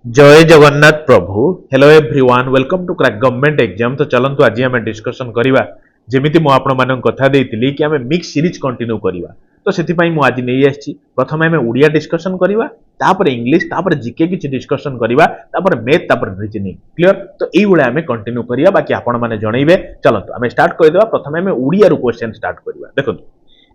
जय जगन्नाथ प्रभु। Hello everyone, welcome to crack government exam. तो चलंतु आज आम डिस्कशन करवा जमीती मु आपण मानक कथा देइतिली कि आमे मिक्स सीरीज कंटिन्यू करवा। तो सेति पई मु आज नै आछि प्रथम आमे उड़िया डिस्कशन करवा, तापर इंग्लिश, तापर जीके किछि डिस्कशन करवा, तापर मैथ, तापर रीजनिंग। क्लियर? तो एई उळे आमे कंटिन्यू करवा, बाकी आपण माने जणैबे। चलंतु आमे स्टार्ट कर देबा। प्रथम आमे उड़िया रु क्वेश्चन स्टार्ट करवा। देखंतु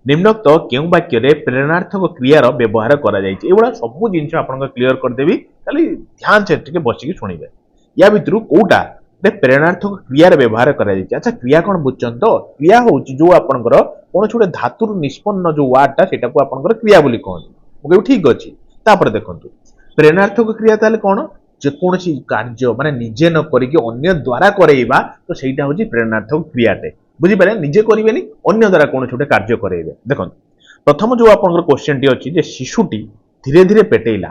निम्नोक्त केउं वाक्य रे प्रेरणार्थक क्रियार व्यवहार करा जायछि। एबोला सब जिंस आपन क्लियर कर देबी, खाली ध्यान से टिके बसिकी सुनिबे। या भितरु कोउटा रे प्रेरणार्थक क्रियार व्यवहार करा जायछि। अच्छा, क्रिया कोन बुझछन? तो क्रिया होउछि जो आपनकर कोन छोटे धातुर निष्पन्न जो वार्डटा सेटा को आपनकर क्रिया बोली कहन। ओके, ठीक अछि। तापर देखंतु प्रेरणार्थक क्रिया ताले कोन? जे कोनसी कार्य माने निजे न करिके अन्य द्वारा करेइबा, तो सेटा होछि प्रेरणार्थक क्रियाटे। बुझी पारे? निजे करिवेनी, अन्य द्वारा कोन छोटे कार्य करेइबे। देखंतु प्रथम जो आपनकर क्वेश्चन टी अछि जे शिशुटी धीरे धीरे पेटेइला।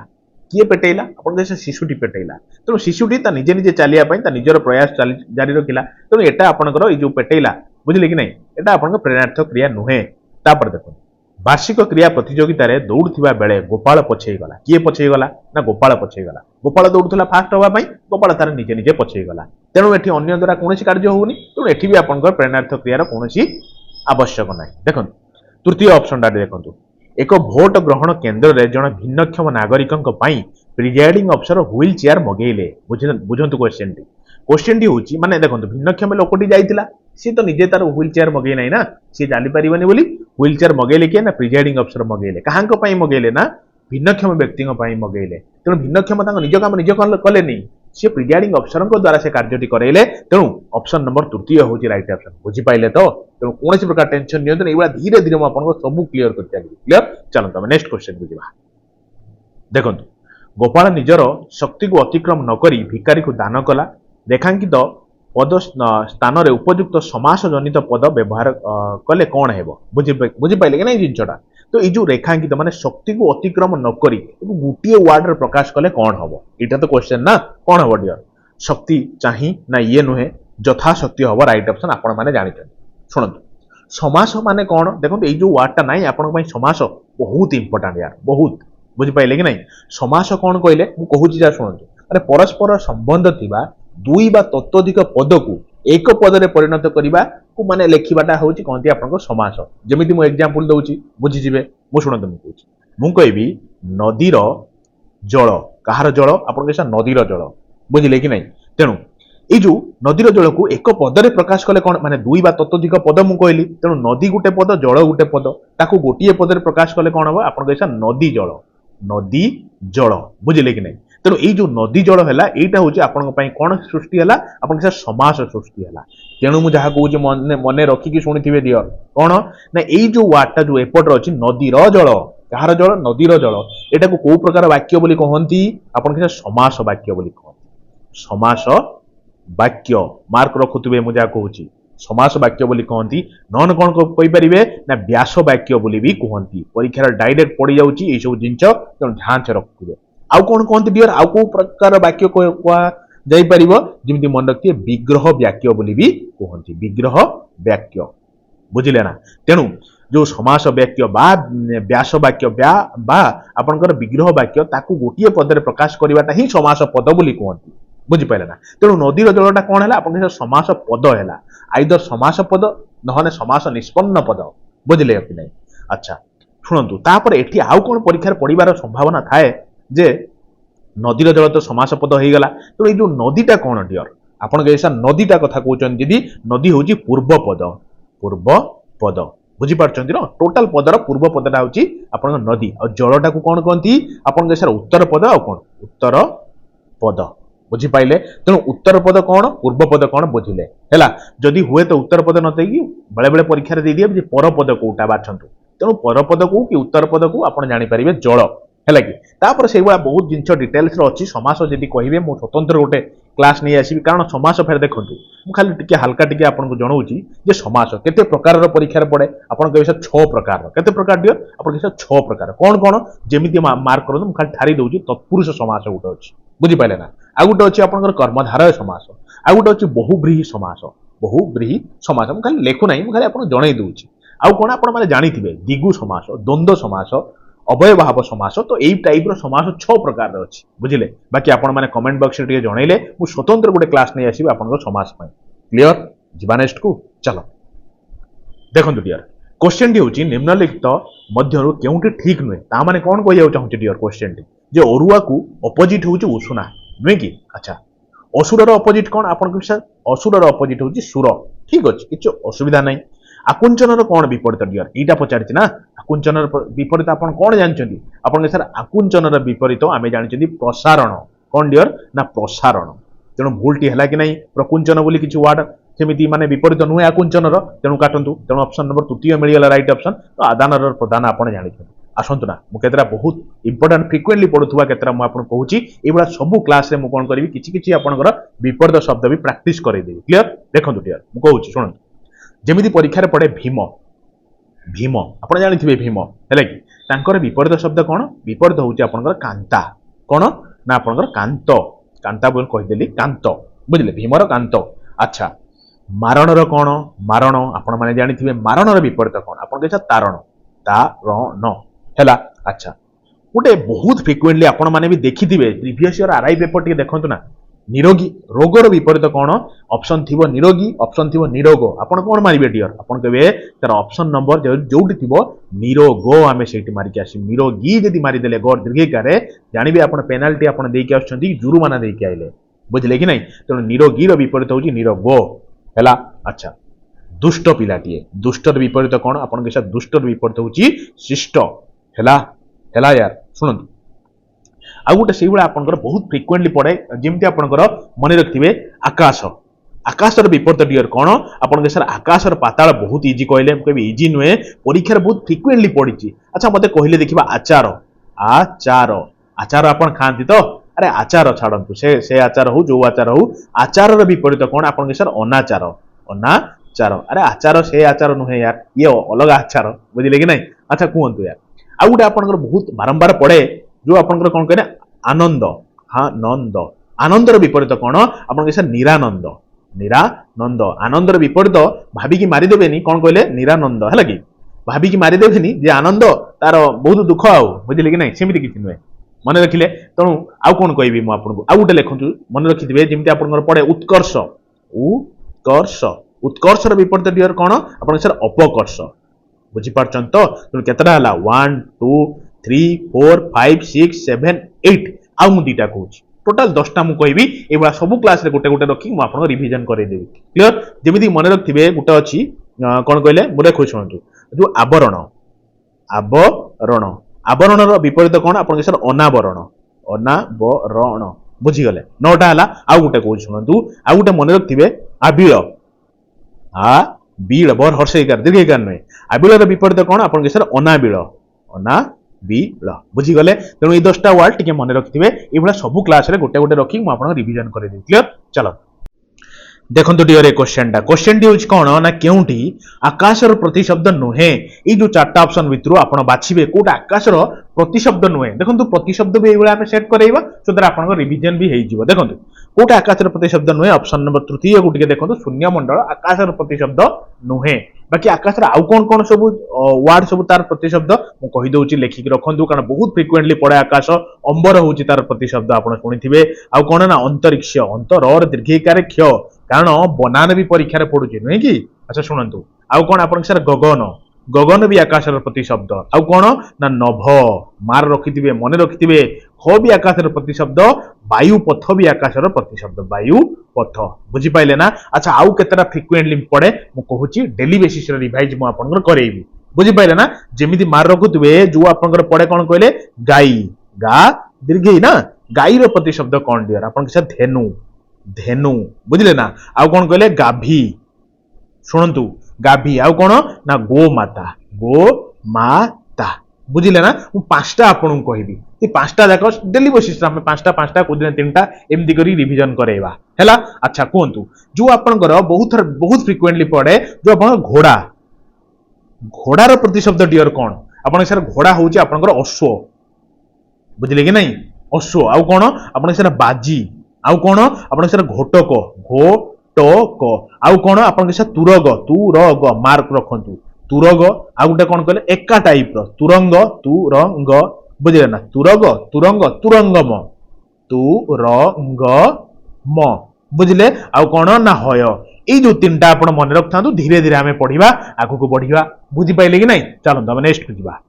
किए पेटेइला? आपन देश शिशुटी पेटेइला। तो शिशुटी ता निजे निजे चालिया पई ता निजर प्रयास जारी रखिला। तो एटा आपनकर ई जो पेटेइला, बुझिले कि नै? एटा आपनकर प्रेरणार्थक क्रिया नुहे। तापर देखो वार्षिक क्रिया प्रतियोगिता रे दौड़ुथिबा बेले गोपाल पछेई गला। किए पछेई गला? ना गोपाल पछेई गला। गोपाल दौड़ुथला फास्ट होबा पई, गोपाल तार निजे निजे पछेई गला। तेणु एठी अन्य द्वारा कोनोसी कार्य होउनी। तो एठी भी आपनकर प्रेरणार्थक क्रियार कोनोसी आवश्यक नै। देखंतु तृतीय ऑप्शन टा देखंतु एक भोट ग्रहण केन्द्र रे जण भिन्नक्षम नागरिकंक पई प्रिजाइडिंग अफसर व्हील चेयर मगेइले। बुझंतु क्वेश्चन टी होची माने देखंतु भिन्नक्षम लोकटी जाइतिला, सी तो निजे तार व्हील चेयर मगेइ नै ना, सी जाली परिबनी बोली व्हील चेयर मगेइले के ना प्रिजाइडिंग अफसर मगेइले। काहांक पई मगेइले? ना भिन्नक्षम व्यक्तिंक पई मगेइले। तेणु भिन्नक्षम तांक निज काम निज कलेनी, सी प्रिजाइडिंग अफसरंक द्वारा से कार्यटी करेइले। तेणु ऑप्शन नंबर तृतीय होची राइट ऑप्शन। बुझी पाइले तो? तेणु कोनोसी प्रकार टेंशन नियंतु नै, एबा धीरे धीरे म आपनको सब क्लियर कर चालि। क्लियर? चलंतु हम नेक्स्ट क्वेश्चन बुझिबा। देखंतु गोपाल निजर शक्ति को अतिक्रम न करी भिकारी को दान कला। रेखांकित पद स्थान रे उपयुक्त समास जनित पद व्यवहार कले कौन हेबो? बुझी पाइले कि नै जिंचटा? तो ई जो रेखांकित माने शक्ति को अतिक्रम न करी गुटिए वर्ड रे प्रकाश कले कौन हबो? एटा तो क्वेश्चन ना। कौन हबो डियर? शक्ति चाहि ना ये नुहे, यथा शक्ति हबो राइट ऑप्शन। आपण माने जानिछन। सुनंतु समास माने कौन? देखो ये जो वार्डटा नाई आपण समास बहुत इंपोर्टेंट यार, बहुत। बुझी पाइले कि नै? समास कौन कहले मु कहूची जा सुनंतु, माने परस्पर संबंध थिबा दुई बा तत्वधिक पद को एक पद रे परिणत करिबा को माने लेखिबाटा होची कोनती आपनको समास। जेमिति मु एग्जांपल दउची, बुझी जिवे। मु सुनंतु मु कहूची, मु कहबी नदीर जल। कहार जल? आपन केसा नदीर जल। बुझिले कि नै? तेणु ए जो नदीर जल को एक पद रे प्रकाश कले कोन? माने दुई बा तत्वधिक पद मु कहली। तेणु नदी गुटे पद, जल गुटे पद, ताको गोटिए पद रे प्रकाश कले कोन हबो? आपन केसा नदी जल। नदी जल। बुझिले कि नै? तेणु ये जो नदी जल है यहाँ हूँ आपण कौन सृष्टि है? आपन समास सृष्टि है। तेणु मुझे कहूँ मन रखिकी शुणी दियर कौन ना यही जो वार्डटा जो एपटर अच्छी नदीर जल। कहार जल? नदीर जल। एटा को कौ प्रकार वाक्य बोली कहती? आपन समास वाक्य बोली कहती। समास वाक्य मार्क रखुवे। मुझे कहूँ समास वाक्य बोली कहती। नन कौन कहींपारे ना व्यास वाक्य बोली भी कहती। परीक्षार डायरेक्ट पड़ जाऊँगी ये सब जिन, तेणु ध्यान से रखुवे। आउ कौन कहते डियर? आउ को प्रकार वाक्य कह जाई परिबो? जिमिति मन रखिए विग्रह वाक्य बोली भी कहती। विग्रह वाक्य। बुझिले ना? तेणु जो समास वाक्य बा व्यास वाक्य बा आपनकर विग्रह वाक्य ताकू गोटिए पद रे प्रकाश करवाटा ही समास पद बोली कहती। बुझी पाइले ना? तेणु नदीर जलटा कौन है? आपन समास पद है। आइदर समास पद नहने समास निष्पन्न पद। बुझिले कि नहीं? अच्छा शुणु तापर एठी आउ कौन परीक्षार पड़िबार संभावना थाए जे नदीर जल तो समास पद हो गला। तो ये जो नदीटा कौन डियर? आपन ऐसा नदीटा कथा कहउछन जदी नदी होची पूर्व पद। पूर्व पद। बुझी पारछंती न? टोटल पदर पूर्व पदटा होची आपन नदी। और जलटा को कौन कहती? आपन ऐसा उत्तर पद। और कौन? उत्तर पद। बुझी पाइले? तेणु उत्तर पद कौन, पूर्व पद कौन बुझिले हैला। जदि हुए तो उत्तर पद नथई कि बेले बेले परीक्षा रे दे दिए जे पर पद कोटा बाछंतु। तेणु पर पद को कि उत्तर पद को आपण जानि परिबे जल हैला कि। तापर से बडा बहुत जिंस डिटेल्स रो अछि। समास जदि कहिबे मो स्वतंत्र गोटे क्लास नै आसीबी, कारण समास फेर देखंतु मु खाली टिके हल्का टिके आपन को जणाउची जे समास केते प्रकार रो परीक्षा रे पड़े। आपन कहबे 6 प्रकार रो। केते प्रकार डियर? आपन कहबे 6 प्रकार। कोन कोन? जेमिति मार्क करू मु खाली ठारी दउची। तत्पुरुष समास गोटे अछि। बुझी पाइले ना? आ गोटे अछि आपन कर्मधारय समास। आ गोटे अछि बहुब्रीहि समास। बहुब्रीहि समास मु खाली लेखु नै, मु खाली आपन जणाई दउची। आ कोन आपण माने जानिथिबे? दिगु समास, द्वंद्व समास, अव्ययभाव समास तो यही टाइप समास 6 प्रकार अच्छी बुझिले बाकी आपण माने कमेंट बॉक्स रे जनइले मु स्वतंत्र गोटे क्लास नहीं आसीबे आपन समास क्लियर जीवा नेक्स्ट को चलो देखो डियर क्वेश्चन टी होची निम्नलिखित मध्यरु केउटी ठीक नुहे ता माने कोन कहि जाउ चाहूची डियर क्वेश्चन टी जे ओरुआ को अपोजिट होची उषुना नुहे कि अच्छा असुरर अपोजिट कोन आपन के असुरर अपोजिट होची सुर ठीक अछि किछ असुविधा नै आकुंचनर कोन विपरीत डियर एटा पचारछि ना आकुंचनर विपरीत आपन कोन जानचंती आपन के सर आकुंचनर विपरीत आमे जानचंती प्रसारण कोन डियर ना प्रसारण तेणु भूलटी है कि नहीं प्रकुंचन बोली किसी वार्ड सेमती माने विपरीत नुहे आकुंचनर तेणु काटंतु तेणु ऑप्शन नंबर तृतीय मिलगला राइट ऑप्शन तो आदान प्रदान आपण जानिछन आसंतु ना मु केतरा बहुत इंपोर्टेंट फ्रिक्वेंटली पढुथुवा केतरा मु आपन कहूची एबला सब क्लास रे मु कोन करबी किछि किछि आपनकर विपरीत शब्द भी प्रैक्टिस करै देबी क्लियर देखंतु डियर मु कहूची सुनंतु जेमिति परीक्षा रे पड़े भीम भीम आपण जानिथिबे भीम हैला कि तांकर विपरीत शब्द कोन विपरीत होउची आपनकर कांता कोन ना आपनकर कांत कांता बोल कहिदेली कांत बुझले भीमर कांत अच्छा मारणर कोन मारण आपण माने जानिथिबे मारणर विपरीत कोन आपण कहै तारण तारण हैला अच्छा गोटे बहुत फ्रिक्वेंटली आपण माने भी देखिथिबे प्रीवियस ईयर आरआई पेपर टी देखंतु ना निरोगी रोगर विपरीत कोन ऑप्शन थिबो निरोगी ऑप्शन थिबो निरोग आपण कोन मारिबे डियर आपण कहबे तार ऑप्शन नंबर जोउटी थिबो निरोगो आमे सेठी मारि के आसी निरोगी जदी मारि देले गो दीर्घिकारे जानिबे आपण पेनाल्टी आपण देई के आछंती जुर्माना देई के आइले बुझले कि नहीं तेणु निरोगी रो विपरीत होची निरोगो हैला अच्छा दुष्ट पिलाटीए दुष्टर विपरीत कोन आपण के दुष्टर विपरीत होची शिष्ट हैला हैला यार सुनंतु आ गोटे से आपंकर बहुत फ्रिक्वेंटली पड़े जमती आपंकर मन रखिए आकाश आकाशर विपरीत डियर कौन आपन सर आकाशर पाताल बहुत इजी कहले कभी इजी नुहे परीक्षार बहुत फ्रिक्वेंटली पड़ी अच्छा मत कहले देखा आचार आचार आचार आपन खाती तो अरे आचार छाड़ू से आचार हो जो आचार हो आचार विपरीत कौन आपन सर अनाचार अनाचार अरे आचार से आचार नुहे यार ये अलग आचार बुझे कि नहीं अच्छा कहतु यार आ गए आपंकर बहुत बारंबार पड़े जो आपंकर कौन कहने आनंद हाँ नंद आनंदर विपरीत कौन आपन सर निरानंद निरानंद आनंदर विपरीत भाविकी मारिदेवेनी कौन कहले निरानंद है कि भाविकी मारिदेवेनी जे आनंद तार बहुत दुख आउ बुझे कि नहीं सेमती किसी नुहे मन रखिले तेणु आउ कौन कहबी मु आपको आउ गोटे लिखु मन रखिथे जमी आपंकर पड़े उत्कर्ष उत्कर्ष उत्कर्षर विपरीत डियर कौन आपन सर अपकर्ष बुझीपारछन तो तेणु केतटा हला 1 2 3 4 5 6 7 8 आउ मु दीटा कहूँ टोटाल 10टा मु कहबी एबा सब क्लास रे गोटे गोटे रखी मु आपन रिवीजन करे देबी क्लियर जेमिति मन रखिबे गोटे अछि कोन कहले मु देखु छंतु जो आवरण आवरण आवरणर विपरीत कोन आपन सर अनावरण अनावरण बुझी गले 9टा हला आउ गोटे कहू छंतु आउ गोटे मन रखिबे आबिळ आ बीड़ बर हर्षकार दीर्घकार नुहे आबिलर विपरीत कौन आपन सर अनाबिल अनाबिल बुझीगले तेणु ये 10टा वर्ड टिके मन रखिथे ये सब क्लास रे गोटे गोटे रखी मुझे रिवीजन कर क्लियर चलो देखो डियर ए क्वेश्चन टी होची कौन ना केउटी आकाशर प्रतिशब्द नुहे ये जो 4टा ऑप्शन भितर आपण बाछिबे कोटा आकाशर प्रतिशब्द नुहे देखो प्रतिशब्द भी ये आम सेट करवा सो द्वारा आपन रिवीजन भी हो देखो कोटा आकाशर प्रतिशब्द नुहे ऑप्शन नंबर तृतीय को देखो शून्य मंडल आकाशर प्रतिशब्द नुहे बाकी आकाशर आउ कौन कौन सब वार्ड सब तार प्रतिशब्द मु कहि दउची लेखिक रखंतु कारण बहुत फ्रिक्वेंटली पड़े आकाश अंबर होची तार प्रतिशब्द आपण सुनिथिबे आउ कौन ना अंतरिक्ष अंतर और दीर्घिकार क्ष कारण बनान भी परीक्षा रे पडुची नुहे कि अच्छा सुनंतु आउ कौन आपण सर गगन गगन भी आकाशर प्रतिशब्द आउ कौन ना नभ मार रखिथिबे मन रखिथिबे ह भी आकाशर प्रतिशब्द वायु पथ भी आकाशर प्रतिशब्द वायु पथ बुझी पाइले ना अच्छा आउ केतरा फ्रिक्वेंटली पड़े मु कहूची डेली बेसिस रे रिवाइज मु आपनकर करेबी बुझी पाइले ना जेमिति मार रखुथिबे जो आपनकर पड़े कोन कहले गाई गा दीर्घई ना गाई रो प्रतिशब्द कोन डियर आपन के धेनु धेनु बुझले ना आउ कोन कहले गाभी सुनंतु गाभी आउ कौन ना गो माता बुझिले ना मु 5टा आपन कहबी ये 5टा जाक डेली बेसिस आम 5टा को दिन 3टा एमती करी रिवीजन करेवा हैला अच्छा कहतु जो आपनकर बहुत फ्रिक्वेंटली पड़े जो आपन घोड़ा घोड़ार प्रतिशब्द डियर कौन आपन सर घोड़ा होची आपनकर अश्व बुझिले कि नहीं अश्व आउ कौन आपन सर बाजी आउ कौन आपन सर घोटक घोटक आउ कौन आपन तुरग तुरग मार्क रखंतु तुरग आ गोटे कौन कहले एका टाइप रो तुरंग तुरंग बुझे ना तुरग तुरंग तुरंगम तुरंग म बुझिले आ कौन ना हय ये जो तीन टा आपण मन रखता धीरे धीरे आम पढ़ा आग को बढ़िया बुझी पाइले कि नहीं चलते आम नेक्स्ट को जा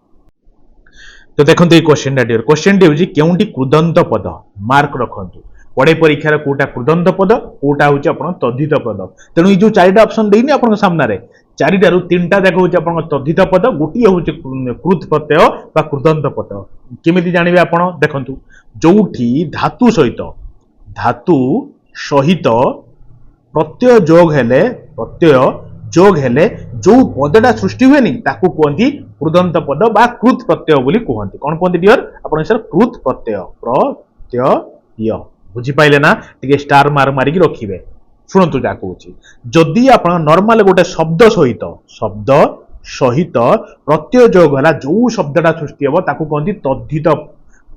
तो देखो ये क्वेश्चन टी हूँ केउंटी कृदंत पद मार्क रखु पड़े परीक्षार कोटा कृदंत पद कोटा हूँ आप तद्धित पद तेणु ये जो चारिटा ऑप्शन देनी आप सामने चारिटारू तीनटा जाक हूँ आप तद्धित पद गोटे हूँ कृत प्रत्यय बा कृदंत पद केमी जानवे आप देखु जो धातु सहित प्रत्यय जोग हेले जो पदटा सृष्टि हुए ताकू कहती कृदंत पद बा कृत प्रत्यय बोली कहते कौन कहते डियर आप कृत प्रत्यय बुझीपाइले ना टे स्टार मार्क मारिकी रखिए शुणु जा कौच जदि आप नॉर्मल गोटे शब्द सहित प्रत्यय जोग है जो शब्दटा सृष्टि हम ताकू कहती तद्धित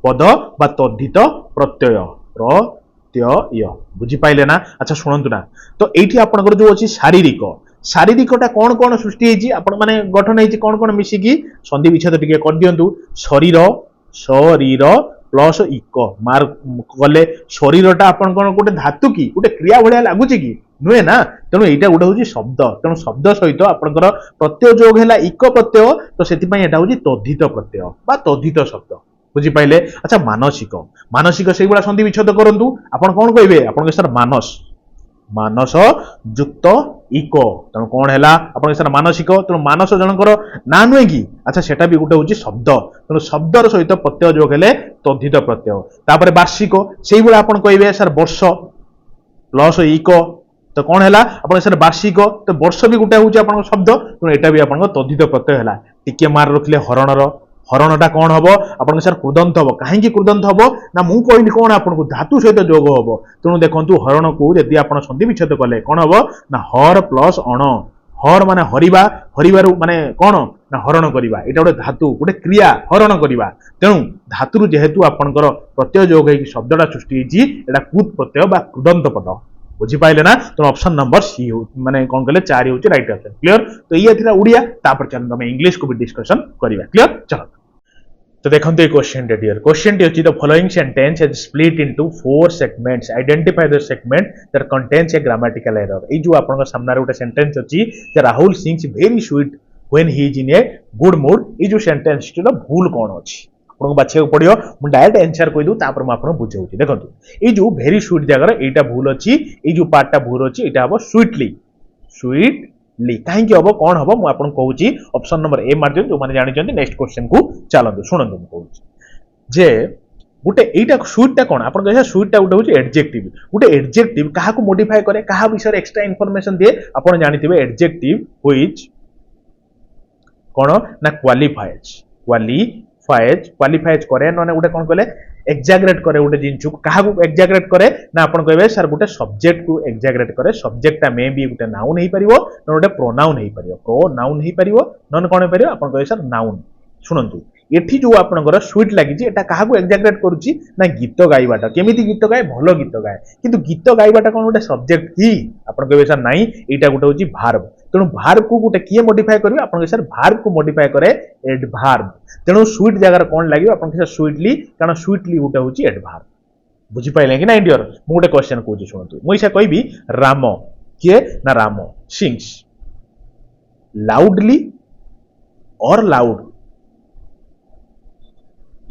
पद बा तद्धित प्रत्यय प्रत्यय बुझीपाइले ना अच्छा शुणु ना तो ये आपंकर जो अच्छी शारीरिकटा कौन कौन सृष्टि मैंने गठन होती कौन कौन मिसिकी संधि विच्छेद टिके कर दियंतु शरीर शरीर प्लस इक मार्क गले शरीरटा आपन कौन गोटे धातु की गोटे क्रिया भाया लगुच कि नुहे ना तेणु यहाँ गोटे हूँ शब्द तेणु शब्द सहित आपंकर प्रत्यय जोग है इक प्रत्यय तो से हूँ तद्धित प्रत्यय बा तद्धित शब्द बुझीपाइले अच्छा मानसिक मानसिक से भाया संधि विच्छेद करूँ आप कौन कहे आप सर मानस मानस युक्त इको तेणु कौन है आप सर मानसिक तेणु मानस जनकर ना नुहे कि अच्छा सेटा भी गोटे हूँ शब्द तेणु शब्दर सहित प्रत्यय जोग है तद्धित प्रत्यय तापर वार्षिक से भाया आप कहे सर वर्ष प्लस इको तो कौन है आप सर वार्षिक तो वर्ष भी गोटे हूँ आप शब्द तेणु यहाँ भी आप तद्धित प्रत्यय है टिके मार रखिले हरणर हरणटा कौन हम आप सर कृदंत हम कहीं कृदंत हम ना मुझे कहली कौन आपको धातु सहित जोग हम तेणु देखो हरण को यदि आप संधि विच्छेद कले कौन हम ना हर प्लस अण हर माने हरिबा हरिबारु माने कौन ना हरण करवा यहाँ गोटे धातु गोटे क्रिया हरण करवा तेणु धातु जेहेतु आपंकर प्रत्यय जोग है शब्दटा सृष्टि होता कृत प्रत्यय बा कृदंत पद बुझीपाइले ना तो ऑप्शन नंबर सी माने कौन कहले 4 हूँ राइट ऑप्शन क्लियर तो ये थी ओडिया तापर चलो आम इंग्लिश को भी डिस्कशन करवा क्लियर चलो तो देखो ये क्वेश्चन डियर क्वेश्चन टी the following sentence is split into 4 segments identify the segment that contains a grammatical error ये जो आपन सामने गोटे सेंटेंस अछि जे Rahul sings very sweet when he is in a good mood ये जो सेंटेंस टी भूल कौन अछि आपको बाछिया पड़ो मुझे डायरेक्ट आंसर कहीदू मुझे बुझाऊँ देखो ये जो वेरी स्वीट जगह यहाँ भूल अच्छी ये जो पार्टा भूल अच्छी यहाँ हम स्वीटली स्वीटली कहीं हम कौन हम मुझे कहूँ ऑप्शन नंबर ए मार जो मैंने जानते नेक्स्ट क्वेश्चन को चलते शुणु मुझे कहूँ जे गोटे यहाँ स्वीटा कौन आप स्वीटा गोटे हूँ एडजेक्टिव गोटे एडजेक्टिव क्या मॉडिफाई करे क्या विषय एक्सट्रा इनफॉरमेशन दिए आप जानते एडजेक्टिव व्हिच कौन ना क्वालिफाइज करे ना गोटे कौन कहले एक्जाग्रेट करे गोटे जिनस को क्या एक्जाग्रेट करे ना आप कहे सर गोटे सब्जेक्ट को एक्जाग्रेट करे सब्जेक्टा मे भी गोटे नाउन हो पार ना गोटे प्रोनाउन हो पार प्रोनाउन हो पार नन कौन हो पार आप कहे सर नाउन शुणु एठी जो आपनकर स्वीट लगी क्या एक्जाग्रेट करुच्ची ना गीत गाइबाटा केमी गीत गाए भल गीत गाए किंतु गीत गाइबाटा कौन गोटे सब्जेक्ट कि आप कहे सर नाई यहाँ गोटे हूँ भार्ब तेणु भार्ब को गोटे किए मॉडिफाई करेंगे आप सर भार्ब को मॉडिफाई करे एडभार्ब तेणु स्वीट जगह कौन लगे आप स्वीटली कारण स्वीटली गोटे हूँ एडभार्ब बुझीपारे कि ना डियर मुझे गोटे क्वेश्चन कहूँ शुणु मुझे कहि राम किए ना राम सिंग्स लाउडली और loud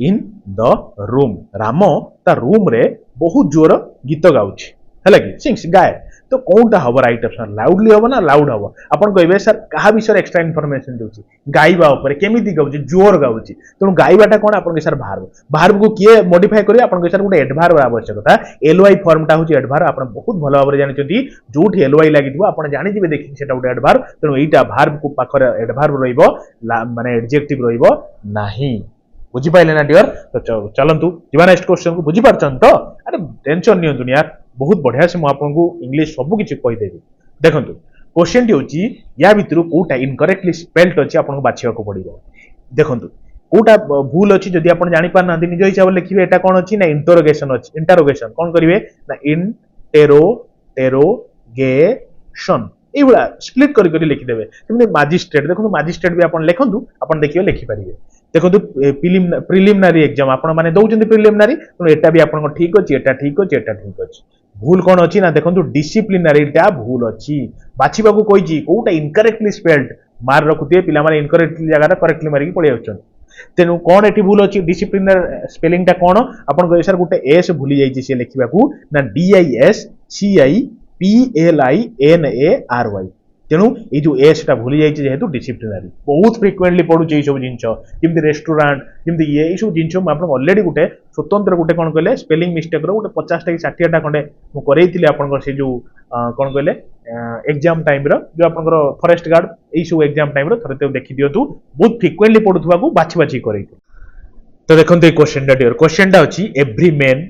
in the room Ram ता रूम रे बहुत जोर गीत गाउछि है कि सिंग्स गाए तो कौनटा हम राइट ऑप्शन लाउडली हम ना लाउड हम आपन कहे सर क्या विषय एक्सट्रा इनफॉरमेशन दूसरी गाइबा केमी गाउछि जोर गाउछि तेणु गाइबाटा कौन आप सर भार्ब भार्ब को किए मॉडिफाई करेंगे आप सर गोटे एडभार्ब आवश्यकता एलवाई फॉर्मटा हूँ एडभार्ब आप बहुत भल भाव जानते जो एलवाई लगी आप जानते देखिए से गोटे एडभार्ब तेणु यहाँ भार्ब को पाखर एडभार्ब रही एडजेक्टिव रही बुझीपारे ना डियर तो चलतु जा नेक्स्ट क्वेश्चन को बुझीपारछन तो अरे टेंशन नहीं यार बहुत बढ़िया से मुझे इंग्लिश सब किसी कहीदेवी देखो क्वेश्चन टी हूँ या भितर कौटा इनकरेक्टली स्पेल्ड अच्छी आपको बाछा पड़ो देखो कौटा भूल अच्छी जदि आप जापार ना निज हिसाब से लिखे यहाँ कौन अच्छी ना इंटरोगेशन अच्छी इंटरोगेशन कौन करेंगे ना इंटेरोगेशन এইগুলা স্প্লিট କରି କରି লিখিদেবে যেমনি মাজিস্ট্রেট দেখুন মাজিস্ট্রেট भी ଆପଣ ଲେଖନ୍ତୁ ଆପଣ ଦେଖିବେ ଲେଖିପାରିବେ ଦେଖନ୍ତୁ ପ୍ରିଲିମିନାରୀ ଏକ୍ଜାମ ଆପଣ ମାନେ ଦଉଛନ୍ତି ପ୍ରିଲିମିନାରୀ ତେଣୁ ଏଟା ବି ଆପଣଙ୍କ ଠିକ ଅଛି ଏଟା ଠିକ ଅଛି ଏଟା ଠିକ ଅଛି ଭୁଲ କଣ ଅଛି ନା ଦେଖନ୍ତୁ ଡିସିପ୍ଲିନାରୀଟା ଭୁଲ ଅଛି ବାଛିବାକୁ କହିଛି କୋଉଟା ଇନକରେକ୍ଟଲି ସ୍ପେଲ୍ଡ ମାର୍କ ରଖୁଥିବେ ପିଲାମାନେ ଇନକରେକ୍ଟଲି ଜାଗାରେ କରେକ୍ଟଲି ମାରିକି ପଳେଇ ଆସୁଛନ୍ତି ତେଣୁ କଣ ଏଠି ଭୁଲ ଅଛି ଡିସିପ୍ଲିନାର ସ୍ପେଲିଂଟା କଣ ଆପଣ କହିବେ ସାର୍ ଗୋଟେ ଏସ୍ ଭୁଲି ଯାଇଛି ସେ ଲେଖିବାକୁ ନା DISCIPLINARY ତେଣୁ ଏଇ ଯୋଉ ଏସ୍ ଟା ଭୁଲି ଯାଇଛି ଯେହେତୁ ଡିସିପ୍ଲିନାରୀ ବହୁତ ଫ୍ରିକ୍ୱେଣ୍ଟଲି ପଡୁଛି ଏଇ ସବୁ ଜିନିଷ ଯେମିତି ରେଷ୍ଟୁରାଣ୍ଟ ଯେମିତି ଏଇ ସବୁ ଜିନିଷ ମୁଁ ଆପଣଙ୍କୁ ଅଲରେଡି ଗୋଟେ ସ୍ୱତନ୍ତ୍ର ଗୋଟେ କଣ କହିଲେ ସ୍ପେଲିଂ ମିଷ୍ଟେକ୍ ର ଗୋଟେ 50ଟା କି 60ଟା ଖଣ୍ଡେ ମୁଁ କରେଇଥିଲି ଆପଣଙ୍କର ସେ ଯୋଉ କଣ କହିଲେ ଏକ୍ଜାମ ଟାଇମ ର ଯୋଉ ଆପଣଙ୍କର ଫରେଷ୍ଟ ଗାର୍ଡ ଏଇ ସବୁ ଏକ୍ଜାମ ଟାଇମ ର ଥରେ ଦେଖି ଦିଅନ୍ତୁ ବହୁତ ଫ୍ରିକ୍ୱେଣ୍ଟଲି ପଡୁଥିବାକୁ ବାଛି ବାଛି କରେଇଥିଲି ତ ଦେଖନ୍ତୁ ଏଇ କ୍ୱେଶ୍ଚନଟା ଅଛି every main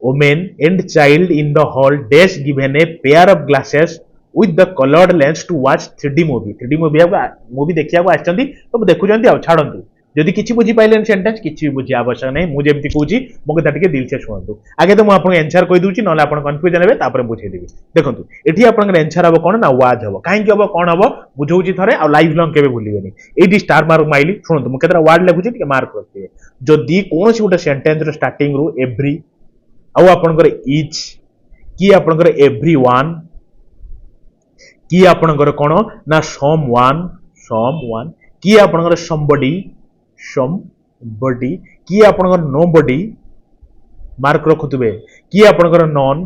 women and child in the hall dash given a pair of glasses with the colored lens to watch 3D movie 3D movie ଦେଖିବାକୁ ଆସିଛନ୍ତି ତ ଦେଖୁଛନ୍ତି ଆଉ ଛାଡନ୍ତୁ ଯଦି କିଛି ବୁଝି ପାଇଲେନି ସେଣ୍ଟେନ୍ସ କିଛି ବି ବୁଝିବା ଆବଶ୍ୟକ ନାହିଁ ମୁଁ ଯେମିତି କହୁଛି ମୋ କଥା ଟିକେ ଦିଲସେ ଶୁଣନ୍ତୁ ଆଗେ ତ ମୁଁ ଆପଣଙ୍କୁ ଆନ୍ସର କହିଦଉଛି ନହେଲେ ଆପଣ କନଫ୍ୟୁଜନ ହେବେ ତାପରେ ବୁଝେଇଦେବି ଦେଖନ୍ତୁ ଏଠି ଆପଣଙ୍କର ଆନ୍ସର ହବ କଣ ନା ୱାଚ୍ ହବ କାହିଁକି ହବ କଣ ହବ ବୁଝଉଛି ଥରେ ଆଉ ଲାଇଫ ଲଙ୍ଗ କେବେ ଭୁଲିବେନି ଏଇଠି ଷ୍ଟାର ମାର୍କ ମାଇଲି ଶୁଣନ୍ତୁ ମୁଁ କେତେଟା ୱାର୍ଡ ଲେଖୁଛି ଟିକେ ମାର୍କ ରଖିବେ ଯଦି କୌଣସି ଗୋଟେ ସେଣ୍ଟେନ୍ସ ର ଷ୍ଟାର୍ଟିଂ ରୁ ଏଭ୍ରି ଆଉ ଆପଣଙ୍କର ଇଚ୍ କି ଆପଣଙ୍କର ଏଭ୍ରିୱାନ୍ କି ଆପଣଙ୍କର କଣ ନା ସମ୍ ୱାନ୍ କି ଆପଣଙ୍କର ସମବଡି କି ଆପଣଙ୍କର ନୋବଡି ମାର୍କ ରଖୁଥିବେ କି ଆପଣଙ୍କର ନନ୍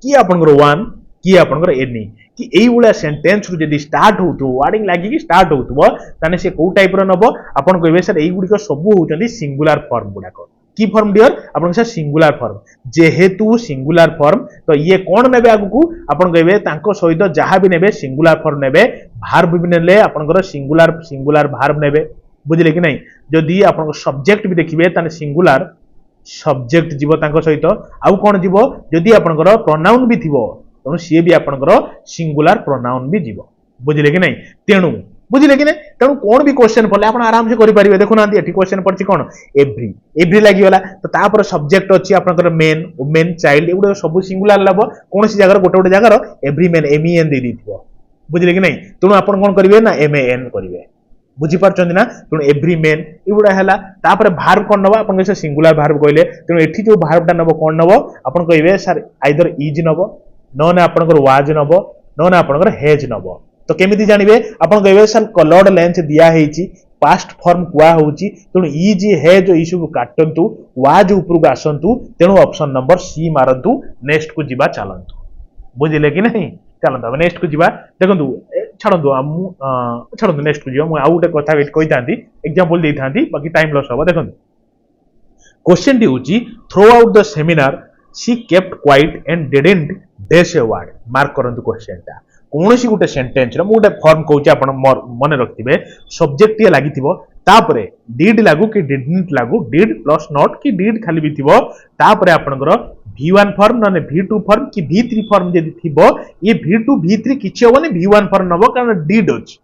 କି ଆପଣଙ୍କର ୱାନ୍ କି ଆପଣଙ୍କର ଏନି କି ଏଇଭଳିଆ ସେଣ୍ଟେନ୍ସ ରୁ ଯଦି ଷ୍ଟାର୍ଟ ହଉଥିବ ୱାର୍ଡିଂ ଲାଗିକି ଷ୍ଟାର୍ଟ ହଉଥିବ ତାହେଲେ ସେ କୋଉ ଟାଇପ ର ନବ ଆପଣ କହିବେ ସାର୍ ଏଇଗୁଡିକ ସବୁ ହଉଛନ୍ତି ସିଙ୍ଗୁଲାର ଫର୍ମ ଗୁଡାକ কি ফর্ম ডিয়ার আপনার স্যার সিঙ্গুলার ফর্ম যেহেতু সিঙ্গুলার ফর্ম তো ইয়ে কোণ নেবে আগুক আপনার কইবে তাঙ্ক সহিত যাহা বি নেবে সিঙ্গুলার ফর্ম নেবে ভার্ব বি নেলে আপনার সিঙ্গুলার ভার্ব নেবে বুঝলে কি নাই যদি আপনার সবজেক্ট বি দেখিবে তাহলে সিঙ্গুলার সবজেক্ট যাব তাঙ্ক সহিত আউ কোণ যাব যদি আপনার প্রনাউন বি থিব তেণু সিয়ে বি আপনার সিঙ্গুলার প্রনাউন বি যাব বুঝলে কি নাই তেণু বুঝলে কি না তেমন কোন বি কোশ্চেন পড়লে আপনার আরাম সে করে দেখুনা এটি কোশ্চেন পড়ছি কোন এভ্রি লাগিগলা তো তারপরে সবজেক্ট অছি আপনার মেন ওমেন চাইল্ড এগুলো সব সিঙ্গুলার লব কোনসি জায়গার গোটে জায়গার এভ্রি মেন MEN দিয়ে দিয়েছিল বুঝলে কি নাই তেমন আপনার কোন করবে না MAN করবে বুঝি পারছেন না তেমন এভ্রি মেন এগুলা হেলা তারপরে ভার্ব কোন নব আপনার সে সিঙ্গুলার ভার্ব কইলে তেমন এটি যে ভার্বটা নব কোন নব আপনার কইবে স্যার আইদর ইজ নব ননে আপনার ওয়াজ নব ননে আপনার হেজ নব তো কেমিতি জানিবে আপন কইবে স্যার কলর্ড লেন্স দিয়া হেইছি পাস্ট ফর্ম কুয়া হউছি তেণু ইজ হেজ এই সব কাটন্তু ওয়াজ উপরକୁ আসন্তু তেণু অপশন নম্বর সি মারন্তু নেক্সট কু ଯିବା চালন্তু বুঝিলে কি নাই চালন্তু আমি নেক্সট কু ଯିବା দেখন্তু ছাড়ন্তু ছাড়ন্তু নেক্সট কু ଯିବା ମୁଁ ଆଉ ଗୋଟେ কথা কইতাନ୍ତି एग्जांपल ଦେଇଥାନ୍ତି বাকি টাইম লস হবো দেখন্তু क्वेश्चन টি হউছি throughout the seminar she kept quiet and didn't dash a word mark করন্তু क्वेश्चनটা কৌশি গোটে সেন্টেন্স র মু গোটে ফর্ম কହୁଛି ଆପଣ মনে ରଖିଥିବେ ସବଜେକ୍ଟ টিଏ ଲାଗିଥିବ ତାପରେ did ଲାଗୁ କି didn't ଲାଗୁ did ପ୍ଲସ not କି did ଖାଲି ବି ଥିବ ତାପରେ ଆପଣଙ୍କର V1 ଫର୍ମ ନନେ V2 ଫର୍ମ କି V3 ଫର୍ମ ଯଦି ଥିବ ଏ V2 V3 କିଛି ହବନି V1 ଫର୍ମ ନବ କାରଣ did ଅଛି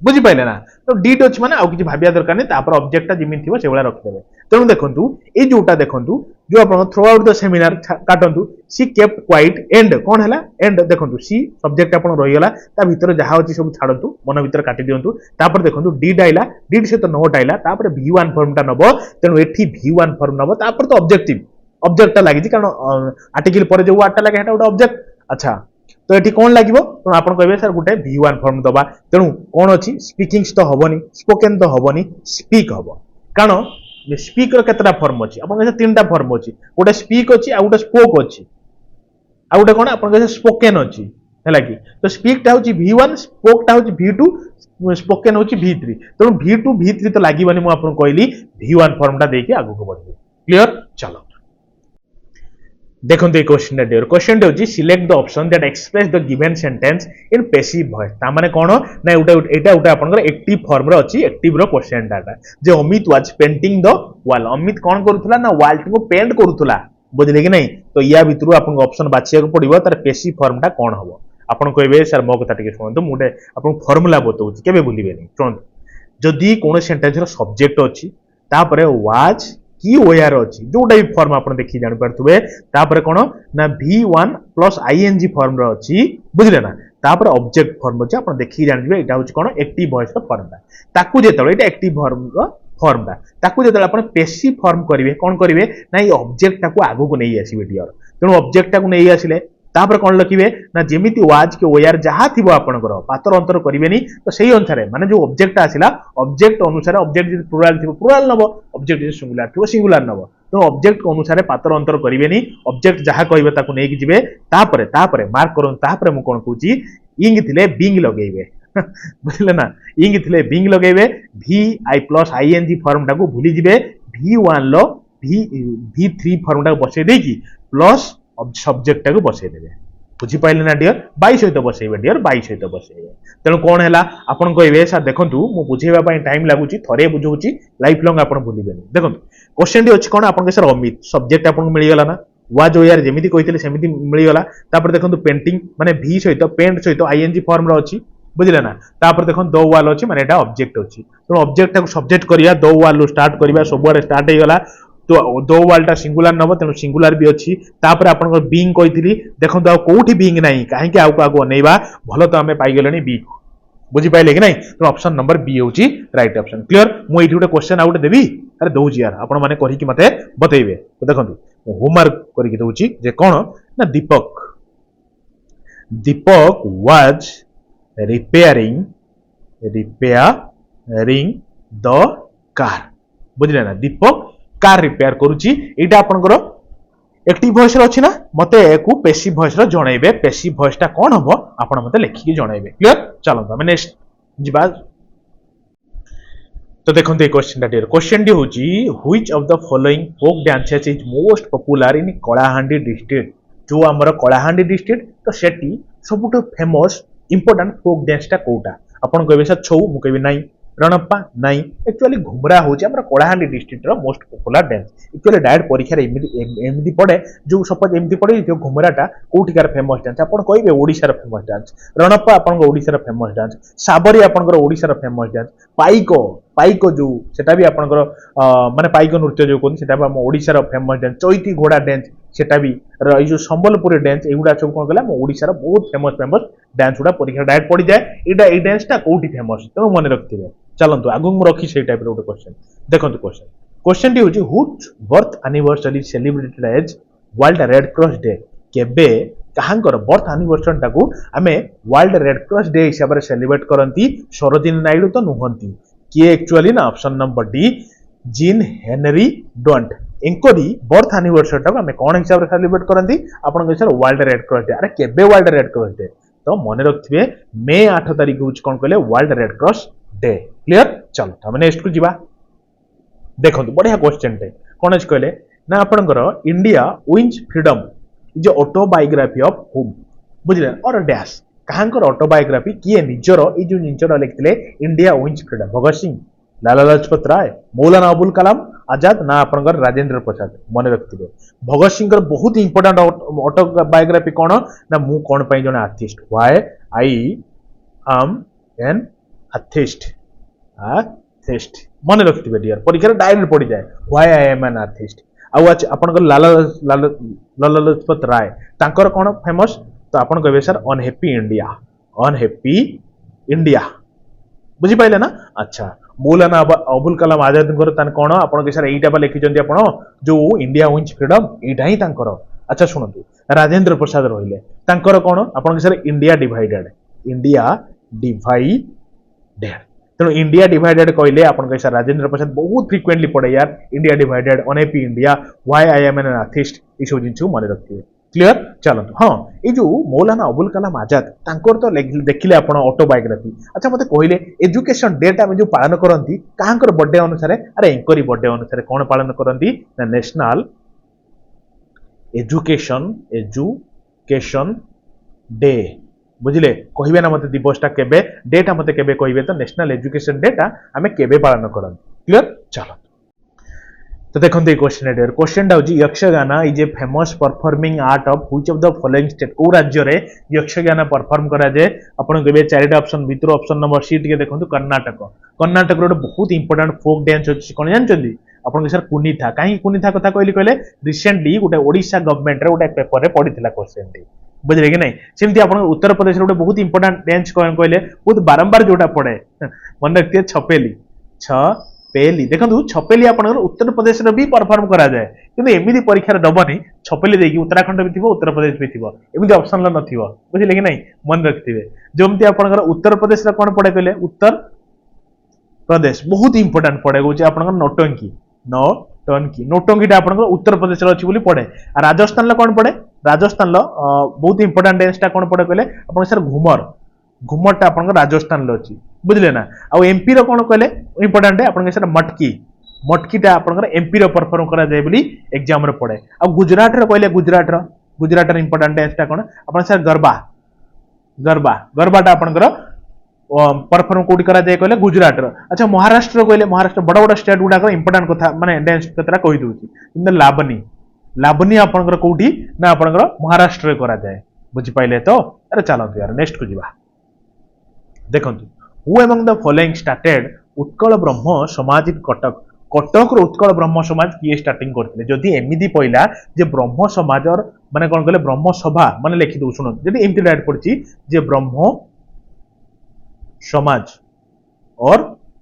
বুঝি পাইলে না তো ডিড ଅଛି মানে ଆଉ କିଛି ଭାବିବା ଦରକାର ନାହିଁ ତାପରେ ଅବଜେକ୍ଟଟା ଯେମିତି ଥିବ ସେଭଳିଆ ରଖିଦେବେ ତେଣୁ ଦେଖନ୍ତୁ ଏଇ ଯୋଉଟା ଦେଖନ୍ତୁ ଯୋଉ ଆପଣ ଥ୍ରୋ ଆଉଟ୍ ଦ ସେମିନାର କାଟନ୍ତୁ ସି କେପ୍ଟ କ୍ୱାଇଟ ଏଣ୍ଡ କଣ ହେଲା ଏଣ୍ଡ ଦେଖନ୍ତୁ ସି ସବଜେକ୍ଟ ଆପଣ ରହିଗଲା ତା ଭିତରେ ଯାହା ଅଛି ସବୁ ଛାଡନ୍ତୁ ମନ ଭିତରେ କାଟି ଦିଅନ୍ତୁ ତାପରେ ଦେଖନ୍ତୁ ডিড ଆଇଲା ডিড ସହିତ ନୋଟ ଆଇଲା ତାପରେ V1 ଫର୍ମଟା ନବ ତେଣୁ ଏଠି V1 ଫର୍ମ ନବ ତାପରେ ତ ଅବଜେକ୍ଟଟା ଲାଗିଛି କାରଣ ଆର୍ଟିକଲ ପରେ ଯୋଉ ୱାର୍ଡଟା ଲାଗେ ସେଟା ଗୋଟେ ଅବଜେକ୍ଟ ଆଚ୍ଛା तो ये कौन लगे तेणु आप कहे सर गोटे V1 फॉर्म दबा तेणु कौन अच्छी स्पीकिंग्स तो हेनी स्पोकेन तो हेनी स्पीक हम कारण स्पीक केतटा फॉर्म अच्छी आप 3टा फॉर्म अच्छी गोटे स्पीक अच्छी आ गोटे स्पोक अच्छी आ गोटे कौन आप स्पोकेन अच्छी है कि तो स्पीकटा हूँ V1 स्पोकटा हूँ V2 स्पोकेन हूँ V3 तेणु V2 V3 तो लगे मुझे कहली V1 फॉर्मटा देके आगे बढ़े क्लियर चलो देखो क्वेश्चन होची select the option that express the given sentence in passive voice ता माने कोन ना एटा आपनकर एक्टिव फॉर्म रो अछि एक्टिव रो क्वेश्चन डाटा जे Amit was painting the wall Amit कोन करूथला ना वॉल को पेंट करूथला बुझले कि नहीं तो या भितरु आपन ऑप्शन बाछिया को पड़िबो तार पैसिव फॉर्म टा कोन हबो आपन कहबे सर मो कथा टिके सुनतो मुडे आपन फार्मूला बतौछि केबे भूलिबेनी सुनतो जदी कोन सेंटेंस रो सब्जेक्ट अछि तापरे वाज की ओयार अच्छी जोटा भी फॉर्म आप देखिए जानी पारे तापर कौन ना V1 प्लस ING फॉर्म अच्छी बुझले ना तापर ऑब्जेक्ट फॉर्म अछि आपण देखि जानबे एटा होछि कोन एक्टिव वॉइस रो फॉर्मटा ताकू जेतले एटा एक्टिव फॉर्म रो फॉर्मटा ताकू जेतले आपण पेसिव फॉर्म करिवे कोन करिवे ना ई ऑब्जेक्ट टाकू आगु को नै आसीबे डियर तेणु ऑब्जेक्ट टाकू नै आसिले तापर कोन लिखिबे ना जेमिति वाज के ओयार जहा थिबो आपनकर पातर अंतर करिवेनी तो सेही अनुसार माने जो ऑब्जेक्ट आसिला ऑब्जेक्ट अनुसार ऑब्जेक्ट जे प्लुराल थिबो प्लुराल नबो ऑब्जेक्ट जे सिंगुलर थिबो सिंगुलर नबो तो ऑब्जेक्ट को अनुसार पातर अंतर करिवेनी ऑब्जेक्ट जहा कहबे ताकू नै कि जिवे तापरे मार्क करन तापरे मु कोन कहूची इंग थिले बिंग लगेइबे बुझले ना इंग थिले बिंग लगेइबे भी आई प्लस आईएनजी फॉर्म टाकू भूली जिवे v1 लो v3 फॉर्म टाकू बसै देई कि प्लस सब्जेक्ट टाकू बसै देबे बुझी पाइले ना डियर 22 सहित बसैबे डियर 22 सहित बसैबे तेणु कोन हैला आपण कहबे सर देखंतु मु बुझेबा पई टाइम लागुची थरे बुझौची लाइफ लॉन्ग आपण भूलिबेनी देखंतु क्वेश्चन डी अछि कोन आपण के सर अमित सब्जेक्ट आपण मिली गला ना वाज ओयार जेमिति कहितले सेमिति मिली गला तापर देखंतु पेंटिंग माने भी सहित पेंट सहित आईएनजी फॉर्म रो अछि बुझले ना तापर देखन दो वाल अछि माने एटा ऑब्जेक्ट अछि तो ऑब्जेक्ट टाको सब्जेक्ट करिया दो वाल स्टार्ट करिया सबुआडे स्टार्ट हे गला तो दो वालटा सिंगुलर नबो तेनु सिंगुलर भी अछि तापर आपण को बीइंग कहितली देखन तो कोठी बीइंग नाही काहे कि आगु आगु नेबा भलो तो हमें पाई गेलनी बी बुझी पाइले कि नाही तो ऑप्शन नंबर बी होची राइट ऑप्शन क्लियर मु एठी उटे क्वेश्चन आउट देबी अरे दउजी यार आपण माने करी कि मते बतैबे तो देखंतु होमवर्क करी कि दउची जे कोन ना दीपक वाज repairing the car बुझले ना दीपक कार रिपेयर करूची एटा आपनकर एक्टिव वॉइस रो अछि ना मते एकु पैसिव वॉइस रो जणाइबे पैसिव वॉइस टा कोन हबो आपण मते लिखि के जणाइबे क्लियर चलो हम नेक्स्ट जिबा तो देखंतु ए क्वेश्चन टा डियर क्वेश्चन डी होची which of the following folk dances is most popular in Kalahandi district जो हमर कलाहांडी डिस्ट्रिक्ट तो सेटी सबुठ फेमस इंपोर्टेंट फोक डांस टा कोटा आपण कहबे सर छौ मु कहबे नाही रणप्पा नाही एक्चुअली घुमरा होची हमर कलाहांडी डिस्ट्रिक्ट रो most popular dance actually direct परीक्षा रे एमदी पड़े जो सपोज एमदी पड़े जो घुमराटा कोठिकार फेमस डांस आपण कहबे ओडिसा रो फेमस डांस रणप्पा आपण ओडिसा रो फेमस डांस साबरी आपण ओडिसा रो फेमस डांस पाइको जो सेटा भी आपण माने पाइको नृत्य जो कोन सेटा हम ओडिसा रो फेमस डांस चैती घोड़ा डांस सेटा भी ए जो संबलपुरी डांस एगुडा सब कोन गला हम ओडिसा रो बहुत फेमस डांस गुडा परीक्षा डायरेक्ट पड़ी जाए एटा ए डांस टा कोठी फेमस तो मन रखथिबे चलंतु आगु मु रखी से टाइप रो क्वेश्चन देखंतु क्वेश्चन टी होची which birth anniversary celebrated as World red cross Day केबे काहांकर बर्थ एनिवर्सरी टाकू हमें वर्ल्ड रेड क्रॉस डे हिसाब रे सेलिब्रेट करंती सरोजिनी नायडू तो नुहंती कि एक्चुअली ना option number D Jean Henry Dunant इनकोडी बर्थ एनिवर्सरी टाकू हमें कोन हिसाब रे सेलिब्रेट करंती आपन के sir world red cross day अरे केबे वर्ल्ड रेड क्रॉस डे तो मन रखथिबे मे 8 तारिख होची कोन कहले world red cross day clear चलो हम नेक्स्ट को जीवा देखंतु बढ़िया क्वेश्चन टे कोन अछि कहले ना आपनकर India wins freedom is autobiography of हुम बुझले और डैश काहांकर ऑटोबायोग्राफी किए निजरो ई जो निजरो लिखथिले India wins freedom Bhagat Singh Lala Lajpat Rai Maulana Abul Kalam Azad ना आपनकर राजेंद्र प्रसाद मन रखथिबे भगत सिंह कर बहुत इंपोर्टेंट ऑटोबायोग्राफी कोन ना मु कोन पई जने artist why I am an atheist मन रखथिबे डियर परीक्षा डायरेक्ट पड़ी जाए why I am an artist आपन लाला लाजपत राय तांकर कोन फेमस तो आपन कहबे सर अनहैप्पी इंडिया बुझी पाइले ना अच्छा मौलाना अबुल कलाम आजाद तान कोन आपन के सर एइटा बा लिखि जंदी आपन जो इंडिया विन्स फ्रीडम एइटा ही तांकर अच्छा सुनंतु राजेंद्र प्रसाद रहिले तांकर कोन आपन के सर इंडिया डिवाइडेड तेणु इंडिया डिवाइडेड कहले आपन कैसा राजेंद्र प्रसाद बहुत फ्रिक्वेंटली पड़े यार India divided unhappy India why I am an artist ई सब जिंस मन रखिए क्लियर चलंतु हां ए जो मौलाना अबुल कलाम आजाद तांकर तो देखिले आपण ऑटोबायोग्राफी अच्छा मते कहले एजुकेशन डेट हम जो पालन करंती काहांकर बर्थडे अनुसार अरे एंकरी बर्थडे अनुसार कोन पालन करंती ना नेशनल एजुकेशन डे बुझिले कहिबे ना मते दिवसटा केबे डेटा मते केबे कहिबे तो नेशनल एजुकेशन डेटा हमें केबे पालन करन क्लियर चलो तो देखो question Yakshagana is a famous performing art of which of the following state को राज्य रे यक्षगाना परफॉर्म करा जाए आपण केबे चारिटा ऑप्शन भीतर ऑप्शन नंबर सी टिके देखंतु कर्नाटक रो बहुत इंपोर्टेंट फोक डांस अछि कोन जानचंदी आपण के सर कुनीथा काहे कुनीथा कथा कहली कहले रिसेंटली गोटे ओडिसा गवर्नमेंट रे गोटे पेपर रे पढिथिला क्वेश्चन टी बुझे कि नहीं सेमती आप उत्तर प्रदेश गोटे बहुत इंपोर्टाट डेन्स कौन कहले बहुत बारंबार जोटा पड़े मन रखिए छपेली छपेली देखो छपेली आप उत्तर प्रदेश भी परफॉर्म करा जाए कि एमती परीक्षा दबनी छपेली देखिए उत्तराखंड भी थी उत्तर प्रदेश भी थी एमती ऑप्शन न बुझे कि नहीं मन रखिए जमती आप उत्तर प्रदेश कौन पड़े कहले उत्तर प्रदेश बहुत इंपोर्टाट पड़े कौन आप नौटंकी नौटंकी आप उत्तर प्रदेश अच्छी पड़े राजस्थान कौन पड़े राजस्थान बहुत इंपोर्टाट डेन्सटा कौन पड़े कहले आप सर घुमर घुमरटा आप राजस्थान अच्छी बुझे ना आउ एमपी कौन कहले इंपोर्टाट आप सर मटकी मटकीटा आप एमपी परफॉर्म करा जाए बोली एग्जाम रे पड़े आ गुजरात कहले गुजरात इंपोर्टाट डेन्सटा कौन आप सर गरबा गरबा गरबाटा आप परफॉर्म कौटी करा जाए कहले गुजरात अच्छा महाराष्ट्र कहले महाराष्ट्र बड़ बड़ स्टेट गुड़ाक इंपोर्टाट कथा माने डेन्स कथा कही दूसरी लाबनी लाबनी आपंकर कौटी ना आपंकर महाराष्ट्र करा जाए बुझिपाइले तो अरे चलते यार नेक्स्ट को जीवा देखंतु who among the following started Utkal ब्रह्म समाज इन कटक कटक उत्कल ब्रह्म समाज किए स्टार्टिंग करते जदि एमती पहला जे ब्रह्म समाज माने कौन कहले ब्रह्म सभा माने लिखि दो शुणु जदि एमती डायरेक्ट पड़ची जे ब्रह्म समाज और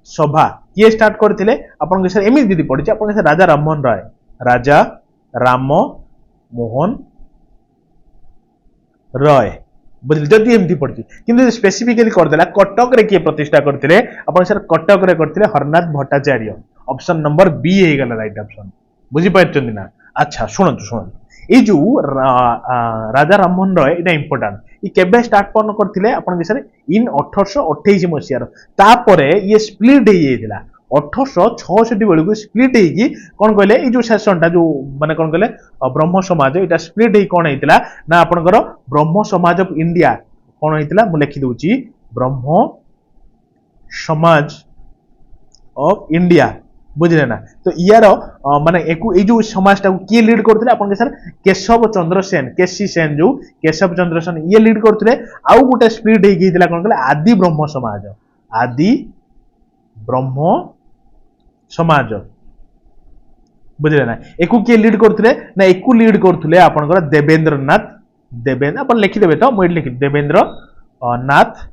सभा किए स्टार्ट करते आपन सर एमती दीदी पड़ी आप राजा राममोहन राय राजा राम मोहन रॉय बुझे जदि एमती पड़ी कि स्पेसिफिकली करदेला कटक रे किए प्रतिष्ठा करते आप सर कटक रे करते Harnath Bhattacharya option number B हो गला राइट ऑप्शन बुझी पारछन ना अच्छा शुणु शुणु ये जो राजा राममोहन रॉय ये इंपोर्टाट ये केबे स्टार्ट करते आपन सर इन 1828 मसीहार तापरे ये स्प्लिट हो जाइला 1866 बेलू स्प्लिट होगी कौन कहले ये जो सेसनटा जो माने कौन कहले ब्रह्म समाज यहाँ स्प्लिट हो कौन होता ना आपनकर ब्रह्म समाज ऑफ इंडिया कौन होता मुझे लिखि दूची ब्रह्म समाज ऑफ इंडिया बुझे ना तो यार माने जो समाजटा किए लीड करते आप सर केशव चंद्र सेन केसी सेन जो केशव चंद्र सेन ये लीड करते आउ गोटे स्प्लिट होता कौन कहले आदि ब्रह्म समाज आदि ब्रह्म समाज बुझे ना एक किए लीड करते ना एक लीड करते आपनकर देवेंद्र नाथ देवेंद्र आप लिखिदेवे तो मुझे लिखि देवेंद्र नाथ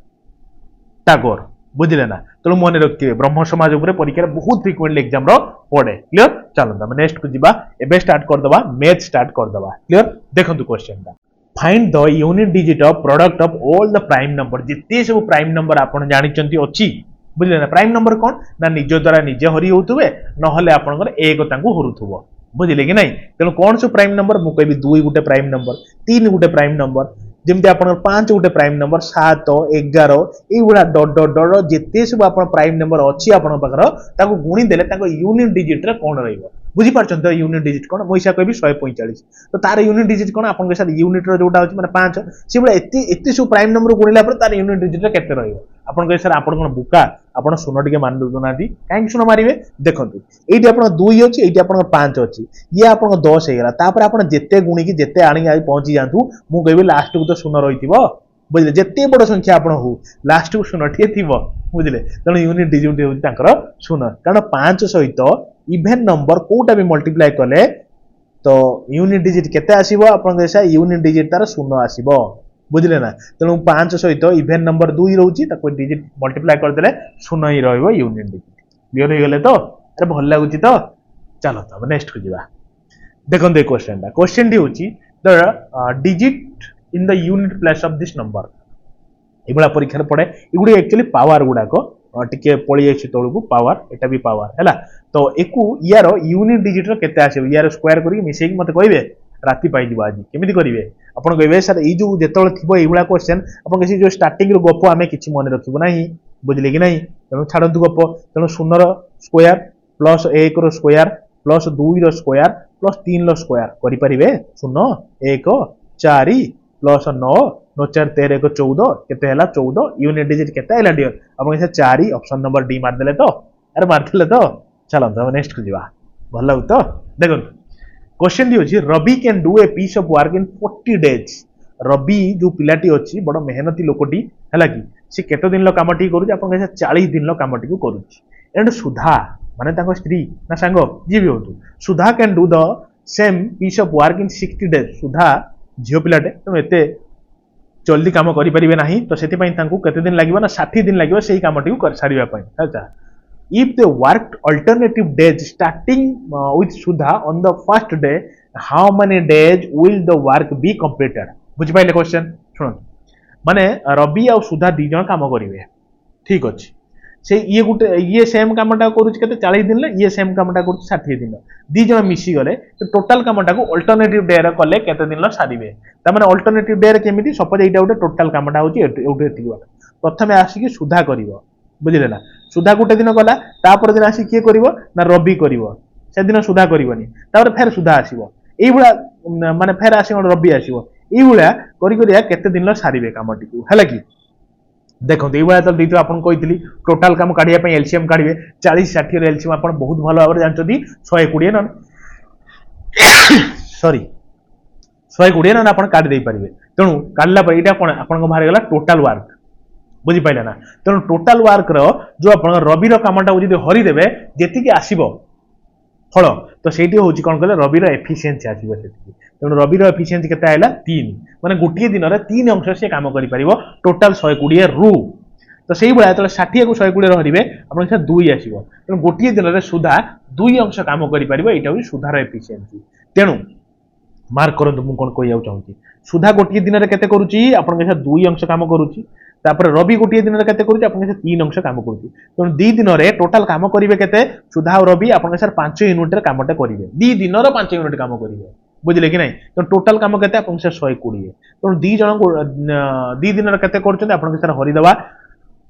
टागोर बुझे ना तेणु मन रखिए ब्रह्म समाज उपर परीक्षा बहुत फ्रिक्वेंटली एग्जाम पड़े क्लियर चलता आम नेक्स्ट को जीवा एबे स्टार्ट करदबा मैथ स्टार्ट करदबा क्लियर देखंतु क्वेश्चन दा find the unit digit of product of all the prime number जिते सब प्राइम नंबर आपन जानिचंती अछि बुझले ना प्राइम नंबर कौन ना निज द्वारा निजे हरि होतुबे नहले आपनकर एक तांगु हरुथुबो बुझिले कि नहीं तेणु कौन सब प्राइम नंबर मु कहबी 2 गुटे प्राइम नंबर 3 गुटे प्राइम नंबर जमती आप 5 गुटे प्राइम नंबर 7 11 युवा डट डट डट जिते सब आप प्राइम नंबर अच्छी आपको गुणी देले यूनिट डिजिट रे कौन रही बुझीपार यूनिट डिजिट कौन मुझा कहबी 145 तो तार यूनिट डिजिट कौन आप यूनिट जोटा अच्छी मैंने 5 से एत सब प्राइम नंबर गुणिला तार यूनिट डिजिट केते रही आपन सर आप बुका आप सुन टे मान दौना कहीं सुन मारे देखो ये आप 2 अच्छी ये आप 5 अच्छी ये आप 10 होगा आप जिते गुणिकी जिते आनी पहुंची जातु मु कहबी लास्ट को तो शून रही बुझे जिते बड़ संख्या आप हो लास्ट को शून टे थी बुझे तेणु यूनिट डिजिट हूँ शून कारण 5 सहित इभेन नंबर कोटा भी मल्टीप्लाई कले तो यूनिट डिजिट केते आसीबो आपन यूनिट डिजिट तार शून आसीबो बुझले ना तेणु 5 सहित इभेन नंबर 2 रोची डिजिट मल्टीप्लाई करदे शून ही रहिबो यूनिट डिजिट क्लियर हो गले तो अरे भल लागुची तो चलो तो नेक्स्ट को जीवा देखो ये क्वेश्चन टी होची the digit in the unit place of this number ये परीक्षा पड़े ये एक्चुअली पावर गुड़ाक टिके पड़ी जाए तौक पावर एटा भी पावर है तो एक यार यूनिट डिजिट केते आसो यार स्क्वायर करके मिसेक मत कहे राति पाई आज केमी करेंगे आपड़ कहे सर ये जो जो थी ये क्वेश्चन आप जो स्टार्टिंग गप आम कि मन रखू ना बुझे कि नहीं तेणु छाड़ू गप तेणु शून्य square plus 1 square plus 2 square plus 3 square करें 0 1 4 प्लस 9 9 4 13 1 14 केते 14 यूनिट डिजिट केते हैला डियर आप 4 ऑप्शन नंबर डी मार देले तो अरे मारथिले तो चलो हम नेक्स्ट को जीवा भल लागु तो देखो क्वेश्चन डी होची Ravi can do a piece of work in 40 days Ravi जो पिलाटी अच्छी बड़ मेहनती लोकटी है कि सी केते दिन काम टी करूँ आप 40 दिन काम टी करूँ एंड सुधा माने स्त्री ना सांग जी भी हो Sudha can do the same piece of work in 60 days Sudha झील पिलाटे तेणु एत जल्दी काम करें ना तो से केते दिन लगे ना 60 दिन लगे से कम टी सारे अच्छा if they worked alternative days starting with Sudha on the first day how many days will the work be completed बुझी पाइले क्वेश्चन सुन माने रवि आ सुधा दी जन काम करेंगे ठीक अच्छे से ये गोटे ये सेम कामटा कर 40 दिन ये सेम कामटा कर 60 दिन दी जन मिसी गले टोटाल कामटा को अल्टरनेटिव डे रे कले केते दिन सारिबे त माने अल्टरनेटिव डे रे केमिति सपोज एटा गोटे टोटाल कामटा होची एउटे एति बात प्रथमे आसी कि सुधा करिवो बुझिले ना सुधा गोटे दिन गला तापर दिन आसी किए करिवो ना रवि करिवो से दिन सुधा करिवनी तापर फेर सुधा आसीबो एई बुला माने फेर आसी रवि आसीबो एई बुला करि करिया केते दिन सारिबे कामटी को हैला कि देखो ये भाया तो देखिए आपन कही टोटाल काम काढ़ा एलसीएम काढ़े 40-60 एलसीएम आप बहुत भल भाव जानते 120 नन सॉरी 120 नन आप काढ़ी दे पारे तेणु काढ़ला यहाँ कौन आप बाहर गला टोटाल वर्क बुझीपारे ना तेणु टोटाल वर्क जो आप रविर कामटा जो हरिदेवे जी आसब फल तो ସେଇଠି हूँ कौन कहले रविर एफिशिएंसी आसो से तेणु रविर एफिशिएंसी के 3 माने गोटे दिन में 3 अंश से काम कर टोटाल 120 रु तो से भाया जो 60 को 120 हरिवे आप 2 आसो तेणु गोटे दिन में सुधा 2 अंश काम कर यहाँ सुधार एफिशिएंसी तेणु मार्क करूँ मुझे कौन कह चाहूँगी सुधा गोटे दिन में केते करुच्ची आप 2 अंश काम करुच्ची तापर रवि गोटे दिन में केते करूची आपन 3 अंश काम करूची तेणु 2 दिन रे टोटाल काम करिवे केते सुधा और रवि आपन 5 यूनिट रे कामटे करिवे 2 दिन रो 5 यूनिट काम करिवे बुझिले कि नहीं तो टोटाल काम केते आपन 120 तेणु 2 जण 2 दिन रे केते करछन आपन हरि दवा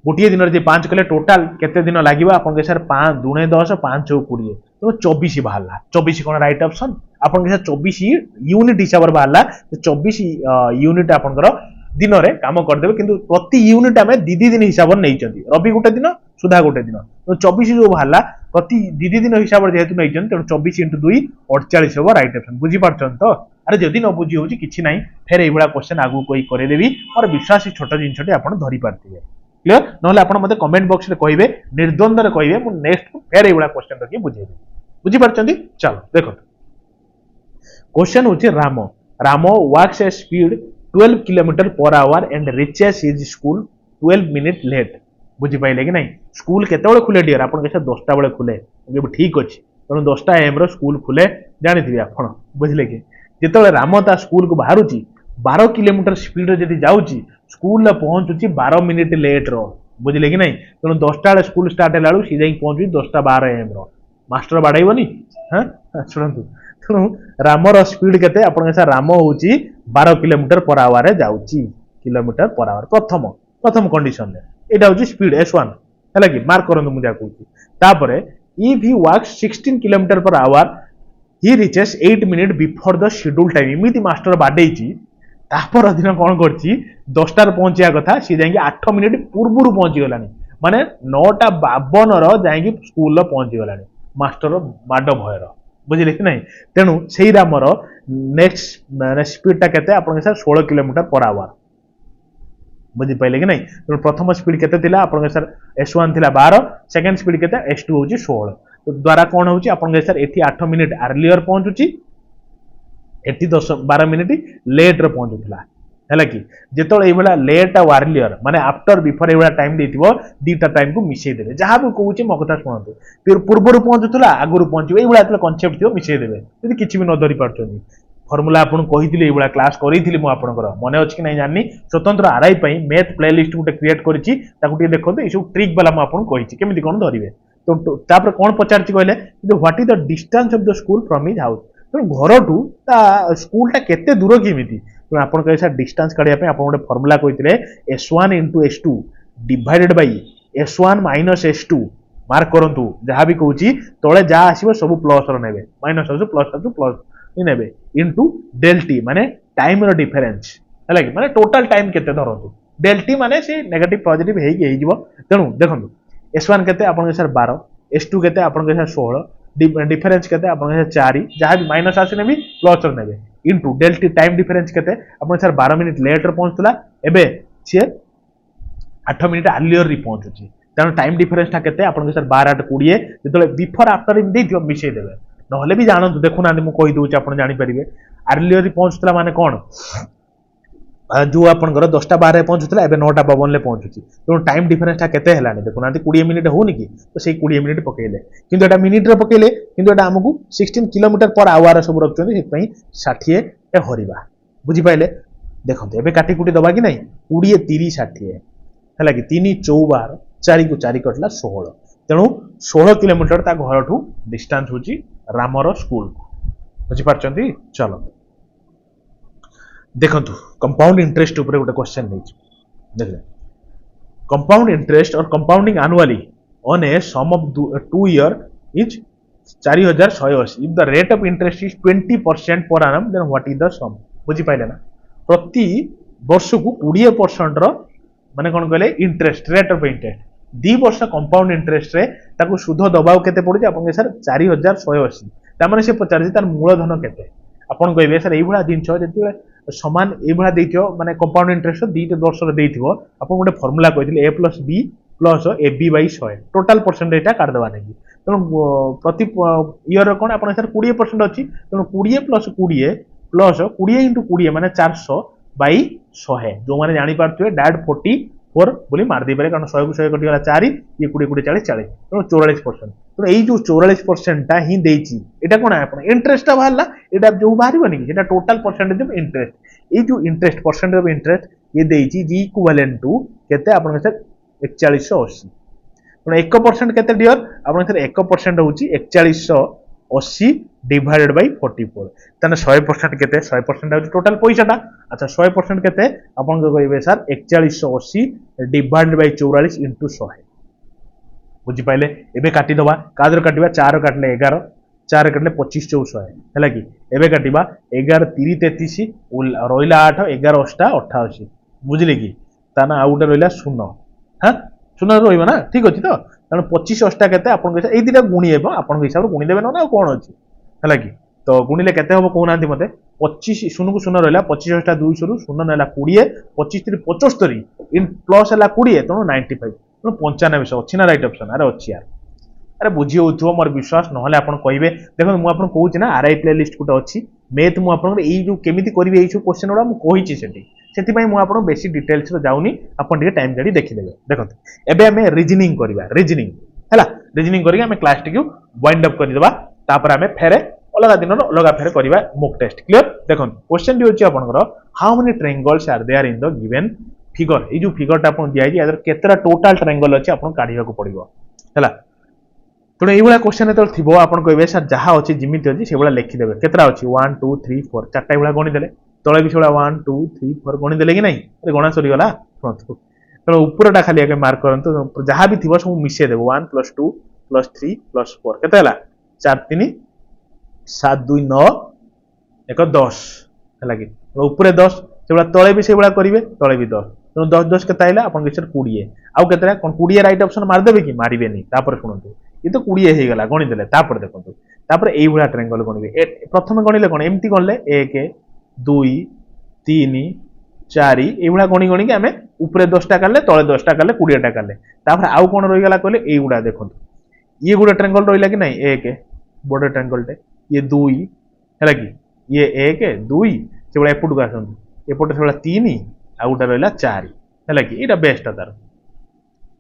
गोटे दिन रे 5 कले टोटाल केते दिन लागिबा आपन 5 दुणे 10 5 20 तो 24 बाहरला 24 कोन राइट ऑप्शन आपन 24 यूनिट हिसाब रे बाहरला 24 यूनिट आपन दिन में कम करदे कि प्रति यूनिट आम दी दिन हिसाब नहीं रवि गोटे दिन सुधा गोटे दिन तो 24 जो बाहर प्रति दी दिन हिसाब से जेहतु नहीं तेणु 24 × 2 48 हम रईट ऑप्शन बुझीपार तो अरे जदि न बुझी हो कि ना फेर ये क्वेश्चन आगू कोई करदेवी और विश्वास छोट जिनटी आप धरी पारे क्लीयर ना आप मत कमेंट बॉक्स में कहे निर्द्वंद कहे मुझे नेक्स्ट फेर ये क्वेश्चन रखिए बुझेबी बुझीपार चलो देखो क्वेश्चन हूँ Ram Ram works a speed 12 kilometre per hour and reaches his school 12 minute late बुझीपारे कि नहीं स्कूल केते खुले डियर आप 10टा बेले खुले ठीक अच्छे तेणु 10टा AM रो स्कूल खुले जानी आप बुझे कि जिते राम ता स्कूल को बाहर 12 किलोमीटर स्पीड जब जाऊँगी स्कूल पहुंचुची 12 मिनिट लेट रो बुझे कि नहीं तेणु 10टा बेले स्कूल स्टार्ट है सी जा पहुंची 10:12 AM रो मास्टर बाड़ाइबनी हाँ शुणु तेणु रामर स्पीड केते आपन राम होची 12 किलोमीटर पर आवर जाउची किलोमीटर पर आवर प्रथम कंडीशन रे एटा होची स्पीड S1 हैला कि मार्क करन मुझे कहूची तापरे if he works 16 kilometre per hour he reaches 8 minute before the schedule time इमिति मास्टर बाडेची तापर दिन कोन करची 10टा रे पहुंचिया कथा सी जाई 8 मिनिट पूर्वरु पहुंची गलानी माने 9:52 रो जाई स्कूल लो पहुंची गलानी मास्टर माड भयर बुझिले कि नहीं तेणु से रामर नेक्स्ट स्पीडटा केते आपन 16 किलोमीटर पर आवर बुझीपारे कि नहीं तेणु प्रथम स्पीड केते थिला आपन S1 थिला 12 सेकंड स्पीड केते S2 होची 16 तो द्वारा कोन होची आपन एठी 8 मिनिट अर्लियर पहुंचुची एठी 12 मिनिट लेट रे पहुंचुला हैला कि जेतोळे ए बेला लेट आ अर्लियर माने after before A Bela time देथिबो दीटा time को मिसै देबे जहां भी कहूची म कथा सुनंतु फिर पूर्वरु पहुंचुला आगुरु पहुंचिबो ए बेला कांसेप्ट थियो मिसै देबे यदि किछि भी न धरि पारछनी फॉर्मूला आपन कहिथिले ए बेला क्लास करिथिले म आपनकर मने अछि कि नै जानि स्वतंत्र आरआई पई मैथ प्लेलिस्ट गुटे क्रिएट करिछि ताकु टे देखो ए सब ट्रिक वाला म आपन कहिछि केमिति कोन धरिबे तो तापर कोन पचारछि कहले what is the distance of the school from his house तो घर टू स्कूल टा केते दूर केमिति तो आपन कैसा डिस्टेंस काढिया पे आपन गोटे फार्मूला कहिथिले S1 * S2 divided by S1 - S2 mark करंतु जहां भी कहूची तळे जा आसीबो सब प्लस रो नेबे माइनस आसु प्लस नेबे इनटू डेल टी माने टाइम रो डिफरेंस हैला कि माने टोटल टाइम केते धरंतु डेल टी माने से नेगेटिव पॉजिटिव हेई के हिजिबो तेणु देखंतु S1 केते आपन के सर 12 S2 केते आपन के सर 16 डिफरेंस केते आपन के 4 जहां भी माइनस आसे नेबी प्लस रो नेबे into delta time difference केते अपन सर 12 मिनिट लेट रे पहुंचतला एबे से 8 मिनिट अर्लियर री पहुंचुची तेणु टाइम डिफरेंस टा केते अपन सर 12 8 20 जेतले बिफोर आफ्टर इन देथियो मिसै देबे नहले भी जानंतु देखु ना मु कहि दोची अपन जानि परिबे अर्लियर री पहुंचतला माने कोन जो आपंकर 10टा 12 पहुँचुला एवं 9टा 52 पहुँचुची तेणु टाइम डिफरेन्सटा केते हेलानी देखुना 20 मिनिट होनी कि तो से 20 मिनिट पकेले किंतु एटा मिनिट रे पकेले किंतु एटा हमकु 16 किलोमीटर पर आवर सब रखचोंदी से पई 60 ए हरिबा बुझी पाइले देखंते एबे काटी कुटी दबा कि नहीं 20 30 60 हैला कि 3 4 4 को 4 कटला 16 तेणु 16 किलोमीटर ता घर ठू डिस्टेंस होची रामर स्कूल बुझी पारचंती चलो देखंतु कंपाउंड इंटरेस्ट ऊपर गोटे क्वेश्चन नहीं देखले कंपाउंड इंटरेस्ट और compounding annually on a sum of 2 year is 4180 if the rate of interest is 20% per annum then what is the sum बुझी पाइले ना प्रति वर्ष को 20% रो माने कोन कहले इंटरेस्ट रेट ऑफ इंटरेस्ट 2 वर्ष कंपाउंड इंटरेस्ट रे ताको सुध दबाव केते पड़ुची आपन के सर 4180 ता माने से पचार तार मूलधन केते आपन कहबे सर एई भला जिंस जति समान एई भला देथियो माने कंपाउंड इंटरेस्ट 2 वर्ष रे देथियो आपन गोटे फार्मूला कहथिले a + b + ab/100 total percentage ता काट दबा नै तनो प्रति ईयर कोन आपन सर 20% अछि तनो 20 + 20 प्लस 20 × 20 माने 400/100 जो माने जानि पारथुए डैड 44 बोली मार दे पारे कारण 100 को 100 कटि गला 4 ये 20 20 40 40 तो 44% तो एई जो 44% ता ही देची एटा कोन आपन इंटरेस्ट ता बाहरला एटा जो बाहरिबो नि एटा टोटल परसेंटेज ऑफ इंटरेस्ट ए जो इंटरेस्ट परसेंटेज ऑफ इंटरेस्ट ये देची जी इक्विवेलेंट टू केते आपन के 4180 तो 1% केते डियर आपन के 1% होची 4180 डिवाइडेड बाय 44 तने 100% केते 100% होची टोटल पैसाटा अच्छा 100% केते आपन को कहबे सर 4180 डिवाइडेड बाय 44 * 100 बुझी पाइले एबे काटी दबा कादर काटिबा 4 काटले 11 4 काटले 25 400 हैला कि एबे काटिबा 11 3 33 रोइला 8 11 8 88 बुझिले कि ताना आउटा रोइला 0 हां 0 रोइबा ना ठीक अछि तो ताना 25 8 केते आपन के एई दिटा गुणी हेबो आपन के हिसाब रे गुणी देबे ना कोन अछि हैला कि तो गुणिले केते हबो कोनांती मते 25 0 को 0 रहला 25 8 200 रु 0 नेला 20 25 3 75 इन प्लस हला 20 तो 95 तो 95 अछि ना राइट ऑप्शन अरे अछि यार अरे बुझी होथो मोर विश्वास नहले आपन कहिबे देखो मु आपन कहूची ना आरआई प्लेलिस्ट गुटा अछि मैथ मु आपन एई जो केमिति करिवे एई सब क्वेश्चन उडा मु कहिची सेठी सेति पई मु आपन बेसी डिटेल्स रो जाउनी आपन टिके टाइम गाडी देखि देबे देखंत एबे हमें रीजनिंग करिवा रीजनिंग हैला रीजनिंग करिके हमें क्लास टिके वाइंड अप करि देबा तापर हमें फेरे अलग दिन अलग फेरे करिवा मॉक टेस्ट क्लियर देखंत क्वेश्चन डी होची आपनकर how many triangles are there in the given figure ए जो फिगर ता आपन दिया जी अदर केतरा टोटल ट्रायंगल अछि आपन काढिया को पड़िबो हैला तो एई वाला क्वेश्चन एतल थिबो आपन कहबे सर जहा अछि जिमिति अछि से वाला लिखि देबे केतरा अछि 1 2 3 4 चारटा वाला गणि देले तळे भी वाला 1 2 3 4 गणि देले कि नहीं अरे गणा सरी गला सुनत तो ऊपरटा खाली आगे मार्क करंतो जहा भी थिबो सब मिसे देबो 1 + 2 + 3 + 4 केते हला 4 3 7 2 9 1 10 हला कि ऊपर 10 सेबला तळे भी सेबला करिवे तळे भी 10 तो 10 10 केता आइला आपन के सर 20 आउ केतरा कोन 20 राइट ऑप्शन मार देबे कि मारिबे नहीं तापर सुनंतु ये तो 20 हे गला गणि देले तापर देखंतु तापर एई भला ट्रायंगल गणिबे प्रथम गणिले कोन एम्ति गणले 1 2 3 4 एई भला गणि गणि के हमें ऊपर 10 टा करले तळे 10 टा करले 20 टा करले तापर आउ कोन रहि गला कहले एई गुडा देखंतु ये गुडा ट्रायंगल रहिला कि नहीं 1 बड़ ट्रायंगल टे ये 2 हैला कि ये 1 2 से बड़ा एपुट का आसंतु एपुट से बड़ा 3 आ गुटा रहिला 4 हैला कि एटा बेस्ट तार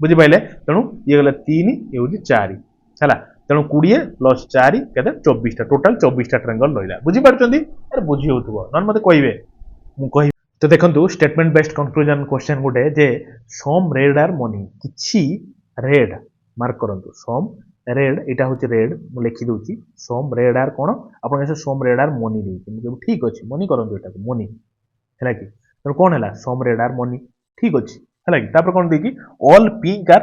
बुझी पाइले तणु ये गला 3 ये होची 4 हैला तणु 20 + 4 केते 24 टा टोटल 24 टा ट्रायंगल रहिला बुझी पारचंदी अरे बुझी होतबो नन मते कहिबे मु कहि तो देखंतु statement based conclusion question Gute J some red are money किछि रेड मार्क करंतु सम रेड एटा होची रेड मु लिखि दोची सम रेड आर कोन आपन के सम रेड आर मनी देई मु ठीक अछि मनी करंतु एटा मनी हैला कि तो कोन हैला सम रेड आर मनी ठीक अछि हैला कि तापर कोन देकी ऑल पिंक आर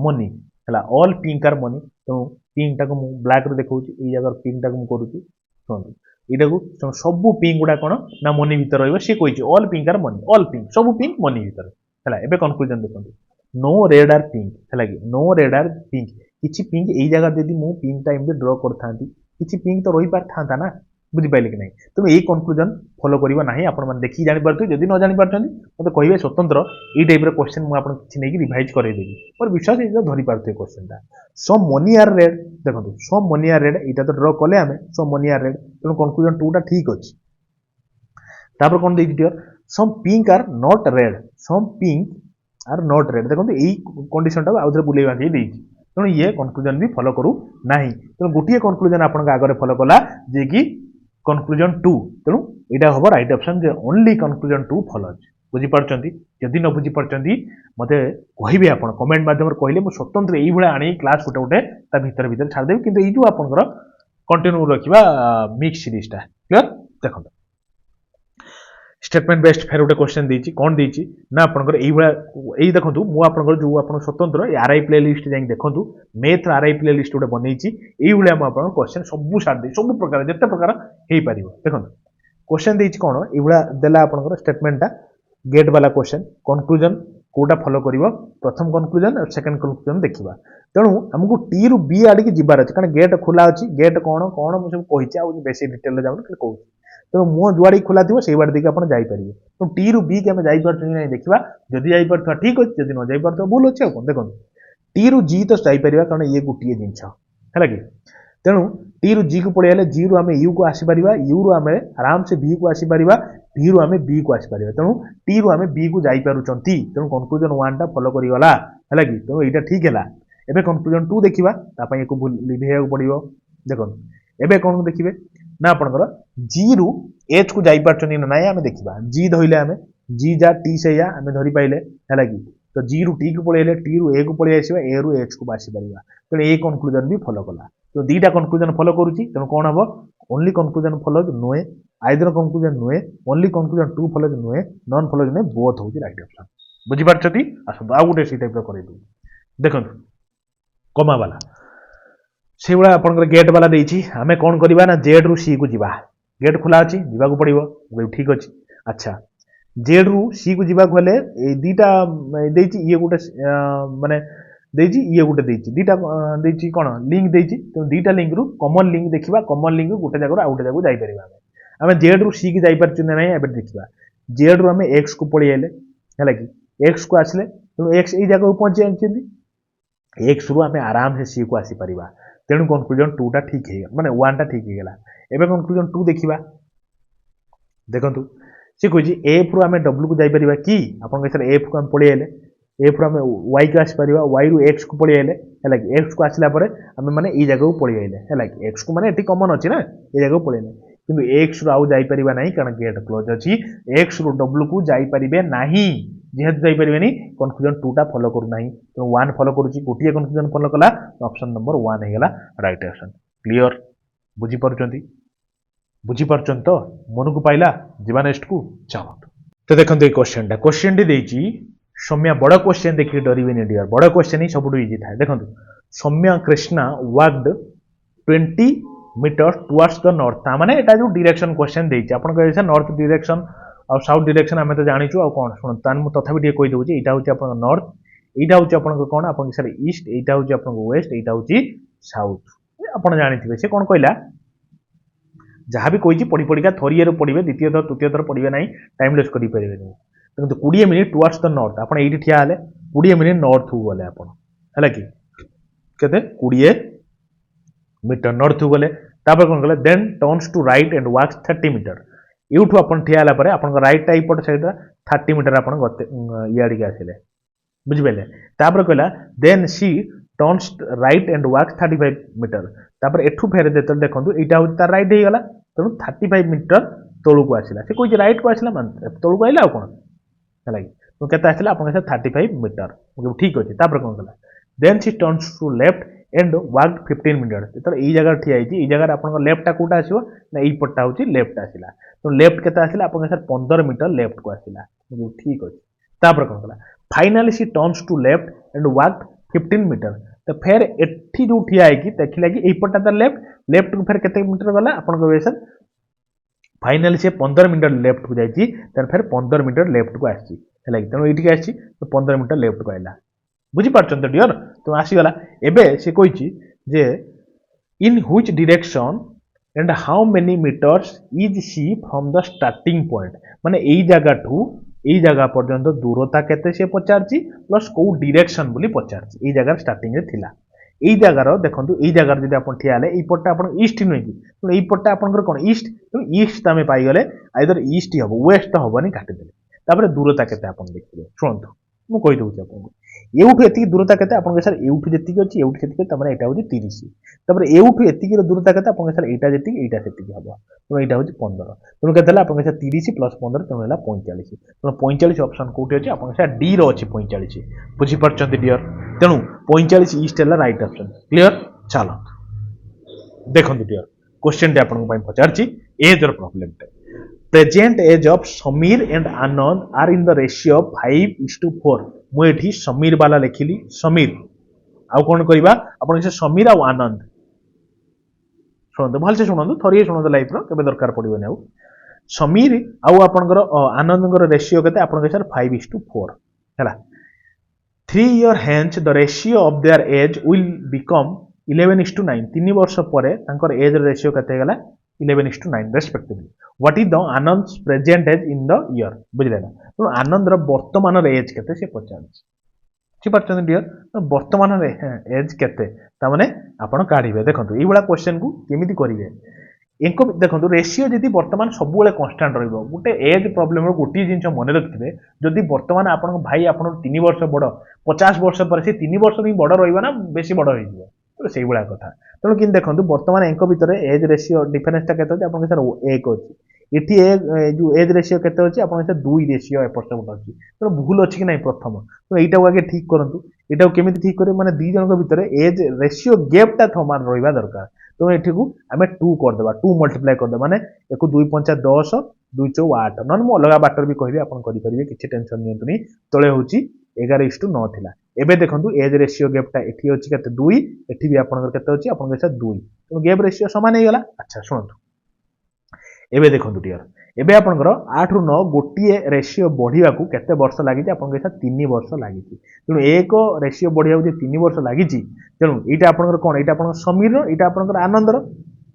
मनी हैला ऑल पिंक आर मनी तो पिंक टा को मु ब्लैक रो देखौची ए जगह पिंक टा को मु करूची सुनतु एटा को सब पिंक गुडा कोन ना मनी भीतर रहइबो से कहिची all pink are money all pink सब पिंक मनी भीतर हैला एबे कंक्लूजन देखंतु नो रेड आर पिंक हैला कि नो रेड आर पिंक किछि पिंक एई जगह देदी मु पिंक टा एमदे ड्रा करथांती किछि पिंक तो रही पार थांता ना बुझी पाइले कि नहीं तुम एई कंक्लूजन फॉलो करिवा नाही आपण मन देखि जानि परथु जदि न जानि परथंदी मते कहिबे स्वतंत्र एई टाइप रो क्वेश्चन मु आपण किछि नै कि रिवाइज करै देबी पर विश्वास ए धरि परथु क्वेश्चन ता सम मनी आर रेड देखंतु सम मनी आर रेड एटा तो ड्रा कले हमें सम मनी आर रेड तो कंक्लूजन 2 टा ठीक अछि तापर कोन देइ दियर some pink are not red, some pink are not red, देखो यही कंडीशन टाक आउे बुले बांधे देती तेणु ये कनक्लूजन भी फॉलो करू नाही। तेणु गोटे कनक्लूजन आपन आगे फॉलो कला जे कि कनक्लूजन 2, तेणु यहाँ हम राइट ऑप्शन जे ओनली कनक्लूजन 2 फॉलो बुझीपार्टी। जदि न बुझीपार्टी मत कहे आप कमेंट मध्यम कहले मुझे स्वतंत्र ये आनी क्लास गोटे गोटे ता भीतर भीतर छाड़देवी, किंतु ये जो आपंकर कंटिन्यू रखा मिक्स सीरीजटा क्लियर। देखो स्टेटमेंट बेस्ड फेर गोटे क्वेश्चन देती कौन देती ना आपंकर यही देखो मुझे जो आप स्वतंत्र आरआई प्ले लिस्ट जाए देखो मैथ आरआई प्ले लिस्ट गोटे बनई ये मुझे क्वेश्चन सब छाड़ी सब प्रकार जिते प्रकार हो पार। देखो क्वेश्चन देती कौन ये देला आपंकर स्टेटमेंटा गेट वाला क्वेश्चन कनक्लूजन कोटा फॉलो कर प्रथम कनक्लूजन और सेकंड कनक्लूजन देखा। तेणु आमको टी रु बी आड़ की जीवार अच्छे कारण गेट खोला अच्छी गेट कौन कौन मुझे कही बेस डिटेल जाऊन कहूँ। तेणु मुह जुआड़ी खोला थी से बाड़ देखिए आप जापर। तो टी रु बी के आम जापर ना देखा जदि जापर ठीक अच्छे जब न जापर भूल अच्छे कौन। देखो टी रु जी तो जापर कारण ये गोटे जिनस है कि तेणु टी रु जी को पड़े जी रु आम यू को आसीपर यू रु आम आराम से बी को आसीपर भी रु आम बी को आसीपर। तेणु टी रु आम बी को जापर तेणु कनक्लूजन 1 टा फॉलो करगला है कि तेणु यहाँ ठीक है। एबे कनक्लूजन 2 देखा ताकि लिभेया पड़ो। देखो एबे कौन देखिए ना आपंकर जी रु एच को जापर ना ना आम देखा जी धरले आम जी जा टी से आम धरी पाइले है कि तो जी रु टी को पड़े टी रु ए को पड़े आस ए रु एच को आसीपर। तेणु ये कनक्लूजन भी फॉलो कला। तो दीटा कनक्लूजन फॉलो करुच्ची तेणु कौन हम ओनली कनक्लूजन फॉलो नुहे आइदर कनक्लूजन नुहे ओनली कनक्लूजन 2 फॉलो नुहे नॉन फॉलो नुहे बोथ हूँ राइट ऑप्शन बुझीपार्टी। आसतु आउ गोटे सी टाइप कर देखो कमा वाला से भाया आप गेट वाला देती आम कौन करवा ना जेड रु सी को जीवा गेट खोला अच्छी जावाक पड़ो ठीक अच्छे। अच्छा जेड रु सी को जीवाक हेले दीटा देती ये गोटे माने देती ये गोटे देती दीटा देती कौन लिंक देती तेणु दीटा लिंक रु कॉमन लिंक देखा कॉमन लिंक गोटे जगह आउ गोटे जगह जापर आम जेड रु सी की जापर ना ना देखा जेड रु आम एक्स को पड़े आए है कि एक्स को आसले तेणु एक्स ये जगह पहुंची जाती एक्स रु आम आराम से सी को आसीपर। तेणु कनक्लूजन 2 टा ठीक है माने 1 टा ठीक है। एबे कनक्लूजन 2 देखा देखु सी कही एफ रु आम डब्ल्यू को जापर कि आप एफ को आम पड़े आए एफ रु आम वाई को आसीपर वाई रु एक्स को पड़े आए है कि एक्स को आसला आम मैंने ये जगह को पड़े आए है कि एक्स को मैंने कमन अच्छी ना ये जगह पड़े कि एक्स रु आउ जापर ना कारण गेट क्लोज अच्छी एक्स रु डब्ल्यू को जापर ना जेहेतु जापर कनक्लूजन 2 टा फॉलो करूना तेणु 1 फॉलो करुच्ची गोटे कनक्लूजन फॉलो कला ऑप्शन नंबर 1 होगा राइट ऑप्शन क्लियर बुझीपार तो मन को पाइला जीवा नेक्स्ट को चलो। तो देखो ये क्वेश्चन टी सौम्या बड़ क्वेश्चन देखिए डरवे डियर बड़ क्वेश्चन ही सब इजी था। देखो Soumya Krishna walked 20 metre towards the north माने एटा जो डायरेक्शन क्वेश्चन देछि आपन कहै नॉर्थ डायरेक्शन और साउथ डायरेक्शन आम तो जानीचु आ कौन शुण तान मु तथापि टे कहि दउछि एटा होछि आपन नॉर्थ एटा होछि आपन कोन आपन सर ईस्ट एटा होछि आपन वेस्ट एटा होछि साउथ आपन जानिथिबे से कोन कहला जहाँ भी कही पढ़ी पढ़िका थरिए पढ़े द्वितीय थर तृतीय थर पढ़े ना टाइम वेस्ट करें देखो 20 मिनिट टुवर्ड्स द नॉर्थ आप ये ठिया 20 मिनिट नॉर्थ को गले है कि केते 20 मीटर नॉर्थ को गले कौन कले then turns to right and walks 30 metre यूठू आप ठिया आप राइट टाइपट साइड 30 मीटर आप इे आसिले बुझिपारे कहला then she turns right and walks 35 metre तापर एठू फेर जो देखो यहाँ हूँ तार राइट होगा तेणु 35 मीटर तौल को आसला से कही राइट को आसला तौल को आइला कौन है तो केते आसला आप 35 मीटर ठीक अच्छे कौन कला then she turns to left and walk 15 minute जो ये जगह ठिया ये जगह आप लेफ्टा कौटा आसो ना यपटा हूँ लेफ्ट आसला तो लेफ्ट के आसला आप 15 मीटर लेफ्ट को आसला ठीक अच्छे कौन कला finally she turns to left and walk 15 metre तो फिर एठी जो ठिया है देखिला कि यपटा तो लेफ्ट को फिर केते मीटर गला आपन कहबे सर फाइनाली से 15 मीटर लेफ्ट को जाइए फिर 15 मीटर लेफ्ट को आसी है तेणु ये आसी तो 15 मीटर लेफ्ट को आइला बुझीपार तो डियर तो आसीगला एबे से कही जे in which direction and how many metres is C from the starting point माने यही जगह ठू यही जगह पर्यंत दूरता केते से पचारची प्लस को डायरेक्शन बोली पचारची यही जगह स्टार्टिंग रे थिला এই জায়গার দেখন্তু এই জায়গার যদি আপন ঠিয়া হলে এই পটটা আপন ইস্ট নুহে কি তো এই পটটা আপনकर কোন ইস্ট তো ইস্ট আমি পাই গলে আইদর ইস্ট হি হবো ওয়েস্ট তো হবনি কাটি দেলে তারপরে দূরতা কেতে আপন দেখিবে শুনন্তু ମୁଁ କହି ଦଉଛି ଆପଣଙ୍କୁ ଏଉଠୁ ଏତିକି ଦୂରତା କେତେ ଆପଣଙ୍କ ସାର୍ ଏଉଠୁ ଯେତିକି ଅଛି ଏଉଠୁ ସେତିକି ତାମାନେ ଏଇଟା ହଉଛି 30 ତାପରେ ଏଉଠୁ ଏତିକିର ଦୂରତା କେତେ ଆପଣଙ୍କ ସାର୍ ଏଇଟା ଯେତିକି ଏଇଟା ସେତିକି ହବ ତେଣୁ ଏଇଟା ହଉଛି 15 ତେଣୁ କେତେ ହେଲା ଆପଣଙ୍କ ସାର୍ 30 ପ୍ଲସ୍ 15 ତେଣୁ ହେଲା 45 ତେଣୁ 45 ଅପସନ୍ କୋଉଠି ଅଛି ଆପଣଙ୍କ ସାର୍ ଡି ର ଅଛି 45 ବୁଝିପାରୁଛନ୍ତି ଡିଅର ତେଣୁ 45 ଇଷ୍ଟ ହେଲା ରାଇଟ୍ ଅପସନ୍ କ୍ଲିୟର ଚାଲ ଦେଖନ୍ତୁ ଡିଅର क्वेश्चन ଆପଣଙ୍କ ପାଇଁ ପଚାରିଛି ଏଜ ର ପ୍ରୋବ୍ଲେମଟା present age of Samir and Anand are in the ratio of 5:4 ମୁଁ ଏଠି ସମୀର ବାଲା ଲେଖିଲି ସମୀର ଆଉ କଣ କରିବା ଆପଣ ସେ ସମୀର ଆଉ ଆନନ୍ଦ ଶୁଣନ୍ତୁ ଭଲସେ ଶୁଣନ୍ତୁ ଥରିଏ ଶୁଣନ୍ତୁ ଲାଇଫ ର କେବେ ଦରକାର ପଡିବନି ଆଉ ସମୀର ଆଉ ଆପଣଙ୍କର ଆନନ୍ଦଙ୍କର ରେସିଓ କେତେ ଆପଣଙ୍କ ସାର୍ 5:4 ହେଲା 3 year hence the ratio of their age will become 11:9 3 ବର୍ଷ ପରେ ତାଙ୍କର ଏଜ ର ରେସିଓ କେତେ ହେଇଗଲା 11:9 respectively what is the Anand's present age in the year ବୁଝିଲେ ନା ତେଣୁ ଆନନ୍ଦର ବର୍ତ୍ତମାନର ଏଜ କେତେ ସେ ପଚାରୁଛି ବୁଝିପାରୁଛନ୍ତି ଡିଅର ବର୍ତ୍ତମାନର ଏଜ କେତେ ତାମାନେ ଆପଣ କାଢିବେ ଦେଖନ୍ତୁ ଏଇଭଳିଆ କ୍ୱେଶ୍ଚନ କୁ କେମିତି କରିବେ ଏଙ୍କ ଦେଖନ୍ତୁ ରେସିଓ ଯଦି ବର୍ତ୍ତମାନ ସବୁବେଳେ କନଷ୍ଟାଣ୍ଟ ରହିବ ଗୋଟେ ଏଜ ପ୍ରୋବ୍ଲେମର ଗୋଟିଏ ଜିନିଷ ମନେ ରଖିଥିବେ ଯଦି ବର୍ତ୍ତମାନ ଆପଣଙ୍କ ଭାଇ ଆପଣଙ୍କ 3 ବର୍ଷ ବଡ଼ 50 ବର୍ଷ ପରେ ସେ 3 ବର୍ଷ ହିଁ ବଡ଼ ରହିବ ନା ବେଶୀ ବଡ଼ ହେଇଯିବ ତ ସେଇଭଳିଆ କଥା ତେଣୁ କିନ୍ତୁ ଦେଖନ୍ତୁ ବର୍ତ୍ତମାନ ଏଙ୍କ ଭିତରେ ଏଜ ରେସିଓ ଡିଫରେନ୍ସଟା କେତେ ଅଛି ଆପଣଙ୍କ ସାର୍ 1 ଅଛି ଏଠି ଯୋଉ ଏଜ ରେସିଓ କେତେ ଅଛି ଆପଣଙ୍କ ସାର୍ 2 ରେସିଓ ଏପଟ ସେପଟ ଅଛି ତେଣୁ ଭୁଲ ଅଛି କି ନାହିଁ ପ୍ରଥମ ତ ଏଇଟାକୁ ଆଗେ ଠିକ କରନ୍ତୁ ଏଇଟାକୁ କେମିତି ଠିକ କରିବେ ମାନେ ଦି ଜଣଙ୍କ ଭିତରେ ଏଜ ରେସିଓ ଗ୍ୟାପଟା ସମାନ ରହିବା ଦରକାର ତେଣୁ ଏଠିକୁ ଆମେ 2 କରିଦେବା 2 ମଲ୍ଟିପ୍ଲାଏ କରିଦେବା ମାନେ ଏକୁ 2 ପଞ୍ଚା 10 2 ଚଉ 8 ନହେଲେ ମୁଁ ଅଲଗା ବାଟରେ ବି କହିବି ଆପଣ କରିପାରିବେ କିଛି ଟେନସନ ନିଅନ୍ତୁନି ତଳେ ହଉଛି 11:9 ଥିଲା ଏବେ ଦେଖନ୍ତୁ ଏଜ ରେସିଓ ଗ୍ୟାପଟା ଏଠି ଅଛି କେତେ 2 ଏଠି ବି ଆପଣଙ୍କର କେତେ ଅଛି ଆପଣଙ୍କର ସାର୍ 2 ତେଣୁ ଗ୍ୟାପ ରେସିଓ ସମାନ ହେଇଗଲା ଆଚ୍ଛା ଶୁଣନ୍ତୁ ଏବେ ଦେଖନ୍ତୁ ଡିଅର ଏବେ ଆପଣଙ୍କର 8 ରୁ 9 ଗୋଟିଏ ରେସିଓ ବଢିବାକୁ କେତେ ବର୍ଷ ଲାଗିଛି ଆପଣଙ୍କ ସାର୍ 3 ବର୍ଷ ଲାଗିଛି ତେଣୁ ଏକ ରେସିଓ ବଢିବାକୁ ଯେ 3 ବର୍ଷ ଲାଗିଛି ତେଣୁ ଏଇଟା ଆପଣଙ୍କର କଣ ଏଇଟା ଆପଣଙ୍କର ସମୀରର ଏଇଟା ଆପଣଙ୍କର ଆନନ୍ଦର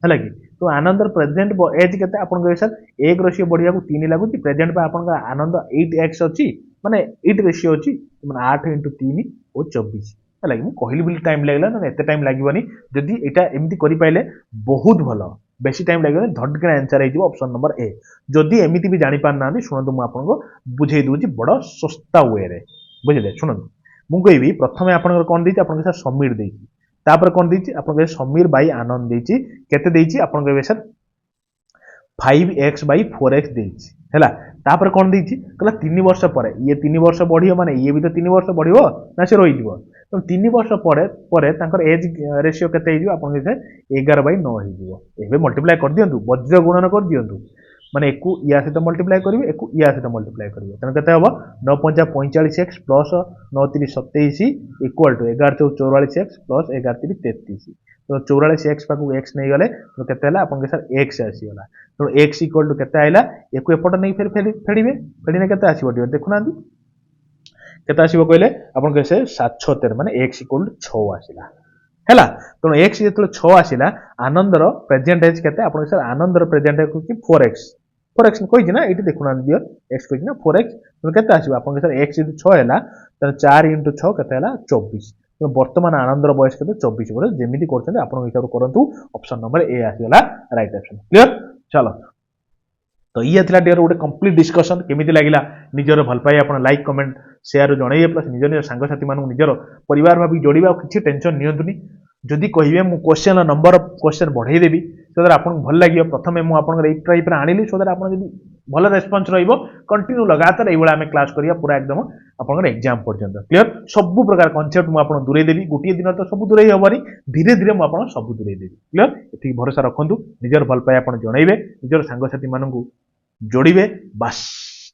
ହେଲା କି ତ ଆନନ୍ଦର ପ୍ରେଜେଣ୍ଟ ଏଜ କେତେ ଆପଣଙ୍କର ସାର୍ 1 ରେସିଓ ବଢିବାକୁ 3 ଲାଗୁଛି ପ୍ରେଜେଣ୍ଟ ପା ଆପଣଙ୍କର ଆନନ୍ଦ 8x ଅଛି ମାନେ 8 ରେସିଓ ଅଛି ମାନେ 8 × 3 ଓ 24 ହେଲା କି ମୁଁ କହିଲି ବୋଲି ଟାଇମ ଲାଗିଲା ନା ଏତେ ଟାଇମ ଲାଗିବନି ଯଦି ଏଇଟା ଏମିତି କରିପାଇଲେ ବହୁତ ଭଲ ବେଶୀ ଟାଇମ ଲାଗିବନି ଧଡକିନା ଆନ୍ସର ହେଇଯିବ ଅପସନ ନମ୍ବର ଏ ଯଦି ଏମିତି ବି ଜାଣି ପାରୁନାହାନ୍ତି ଶୁଣନ୍ତୁ ମୁଁ ଆପଣଙ୍କୁ ବୁଝେଇ ଦଉଛି ବଡ ଶସ୍ତା ୱେରେ ବୁଝିଲେ ଶୁଣନ୍ତୁ ମୁଁ କହିବି ପ୍ରଥମେ ଆପଣଙ୍କର କଣ ଦେଇଛି ଆପଣଙ୍କ ସାର୍ ସମୀର ଦେଇଛି ତାପରେ କଣ ଦେଇଛି ଆପଣଙ୍କ ସମୀର ବାଇ ଆନନ୍ଦ ଦେଇଛି କେତେ ଦେଇଛି ଆପଣଙ୍କ ସାର୍ 5x/4x ଦେଇଛି ହେଲା ତାପରେ କଣ ଦେଇଛି କହିଲା 3 ବର୍ଷ ପରେ ଇଏ 3 ବର୍ଷ ବଢିବ ମାନେ ଇଏ ବି ତ 3 ବର୍ଷ ବଢିବ ନା ସେ ରହିଯିବ ତ 3 ବର୍ଷ ପରେ ତାଙ୍କର ଏଜ ରେସିଓ କେତେ ହେଇଯିବ ଆପଣଙ୍କ 11/9 ହେଇଯିବ ଏବେ ମଲ୍ଟିପ୍ଲାଏ କରିଦିଅନ୍ତୁ ବଜ୍ର ଗୁଣନ କରିଦିଅନ୍ତୁ ମାନେ ଏକୁ ୟା ସହିତ ମଲ୍ଟିପ୍ଲାଏ କରିବେ ଏକୁ ୟା ସହିତ ମଲ୍ଟିପ୍ଲାଏ କରିବେ ତେଣୁ କେତେ ହବ 9 ପଞ୍ଚା 45x plus 9 3 27 equal to 11 Chhau 44x plus 11 3 33 ତ 44x ପାଖକୁ x ନେଇଗଲେ ତ କେତେ ହେଲା ଆପଣଙ୍କ ସାର୍ x ଆସିଗଲା ତେଣୁ x ଇକ୍ୱାଲ ଟୁ କେତେ ଆଇଲା ଏକୁ ଏପଟ ନେଇ ଫେଡ଼ିବେ ଫେଡ଼ିଲେ କେତେ ଆସିବ ଟିକେ ଦେଖୁନାହାନ୍ତି କେତେ ଆସିବ କହିଲେ ଆପଣଙ୍କ ସେ 7 ମାନେ x ଇକ୍ୱାଲ ଟୁ 6 ଆସିଲା ହେଲା ତେଣୁ x ଯେତେବେଳେ 6 ଆସିଲା ଆନନ୍ଦର ପ୍ରେଜେଣ୍ଟ ଏଜ କେତେ ଆପଣଙ୍କ ସାର୍ ଆନନ୍ଦର ପ୍ରେଜେଣ୍ଟ ଏଜ ହେଉଛି 4x କହିଛି ନା ଏଇଠି ଦେଖୁନାହାନ୍ତି ଦିଅ x କହିଛି ନା 4x ତେଣୁ କେତେ ଆସିବ ଆପଣଙ୍କ ସାର୍ x ଯଦି 6 ହେଲା ତାହେଲେ 4 × 6 କେତେ ହେଲା 24 ତେଣୁ ବର୍ତ୍ତମାନ ଆନନ୍ଦର ବୟସ କେତେ 24 ବର୍ଷ ଯେମିତି କରୁଛନ୍ତି ଆପଣଙ୍କ ହିସାବରେ କରନ୍ତୁ ଅପସନ ନମ୍ବର ଏ ଆସିଗଲା ରାଇଟ୍ ଅପସନ କ୍ଲିୟର ଚାଲ ତ ଇଏ ଥିଲା ଡିଅର ଗୋଟେ କମ୍ପ୍ଲିଟ ଡିସ୍କସନ କେମିତି ଲାଗିଲା ନିଜର ଭଲ ପାଇ ଆପଣ ଲାଇକ୍ କମେଣ୍ଟ ସେୟାର ଜଣେଇବେ ପ୍ଲସ୍ ନିଜ ନିଜ ସାଙ୍ଗସାଥୀ ମାନଙ୍କୁ ନିଜର ପରିବାର ଭାବିକି ଯୋଡ଼ିବେ ଆଉ କିଛି ଟେନସନ ନିଅନ୍ତୁନି ଯଦି କହିବେ ମୁଁ କ୍ୱେଶ୍ଚନ ନମ୍ବର ଅଫ କ୍ୱେଶ୍ଚନ ବଢେଇଦେବି ସୋ ଦ୍ୟାଟ୍ ଆପଣଙ୍କୁ ଭଲ ଲାଗିବ ପ୍ରଥମେ ମୁଁ ଆପଣଙ୍କର ଏଇ ଟାଇପ୍ରେ ଆଣିଲି ସୋ ଦ୍ୟାଟ୍ ଆପଣ ଯଦି ଭଲ ରେସ୍ପନ୍ସ ରହିବ କଣ୍ଟିନ୍ୟୁ ଲଗାତାର ଏଇଭଳିଆ ଆମେ କ୍ଲାସ୍ କରିବା ପୁରା ଏକଦମ ଆପଣଙ୍କର ଏକ୍ଜାମ ପର୍ଯ୍ୟନ୍ତ କ୍ଲିୟର ସବୁ ପ୍ରକାର କନସେପ୍ଟ ମୁଁ ଆପଣଙ୍କୁ ଦୂରେଇ ଦେବି ଗୋଟିଏ ଦିନ ତ ସବୁ ଦୂରେଇ ହେବନି ଧୀରେ ଧୀରେ ମୁଁ ଆପଣଙ୍କୁ ସବୁ ଦୂରେଇ ଦେବି କ୍ଲିୟର ଏତିକି ଭରସା ରଖନ୍ତୁ ନିଜର ଭଲ ପାଇ ଆପଣ ଜଣେଇବେ ନିଜର ସାଙ୍ଗସାଥୀ ମାନଙ୍କୁ जोड़िबे बस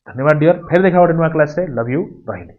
धन्यवाद डियर फिर देखा गोटे नुआ क्लास रे लव यू ରହିଲି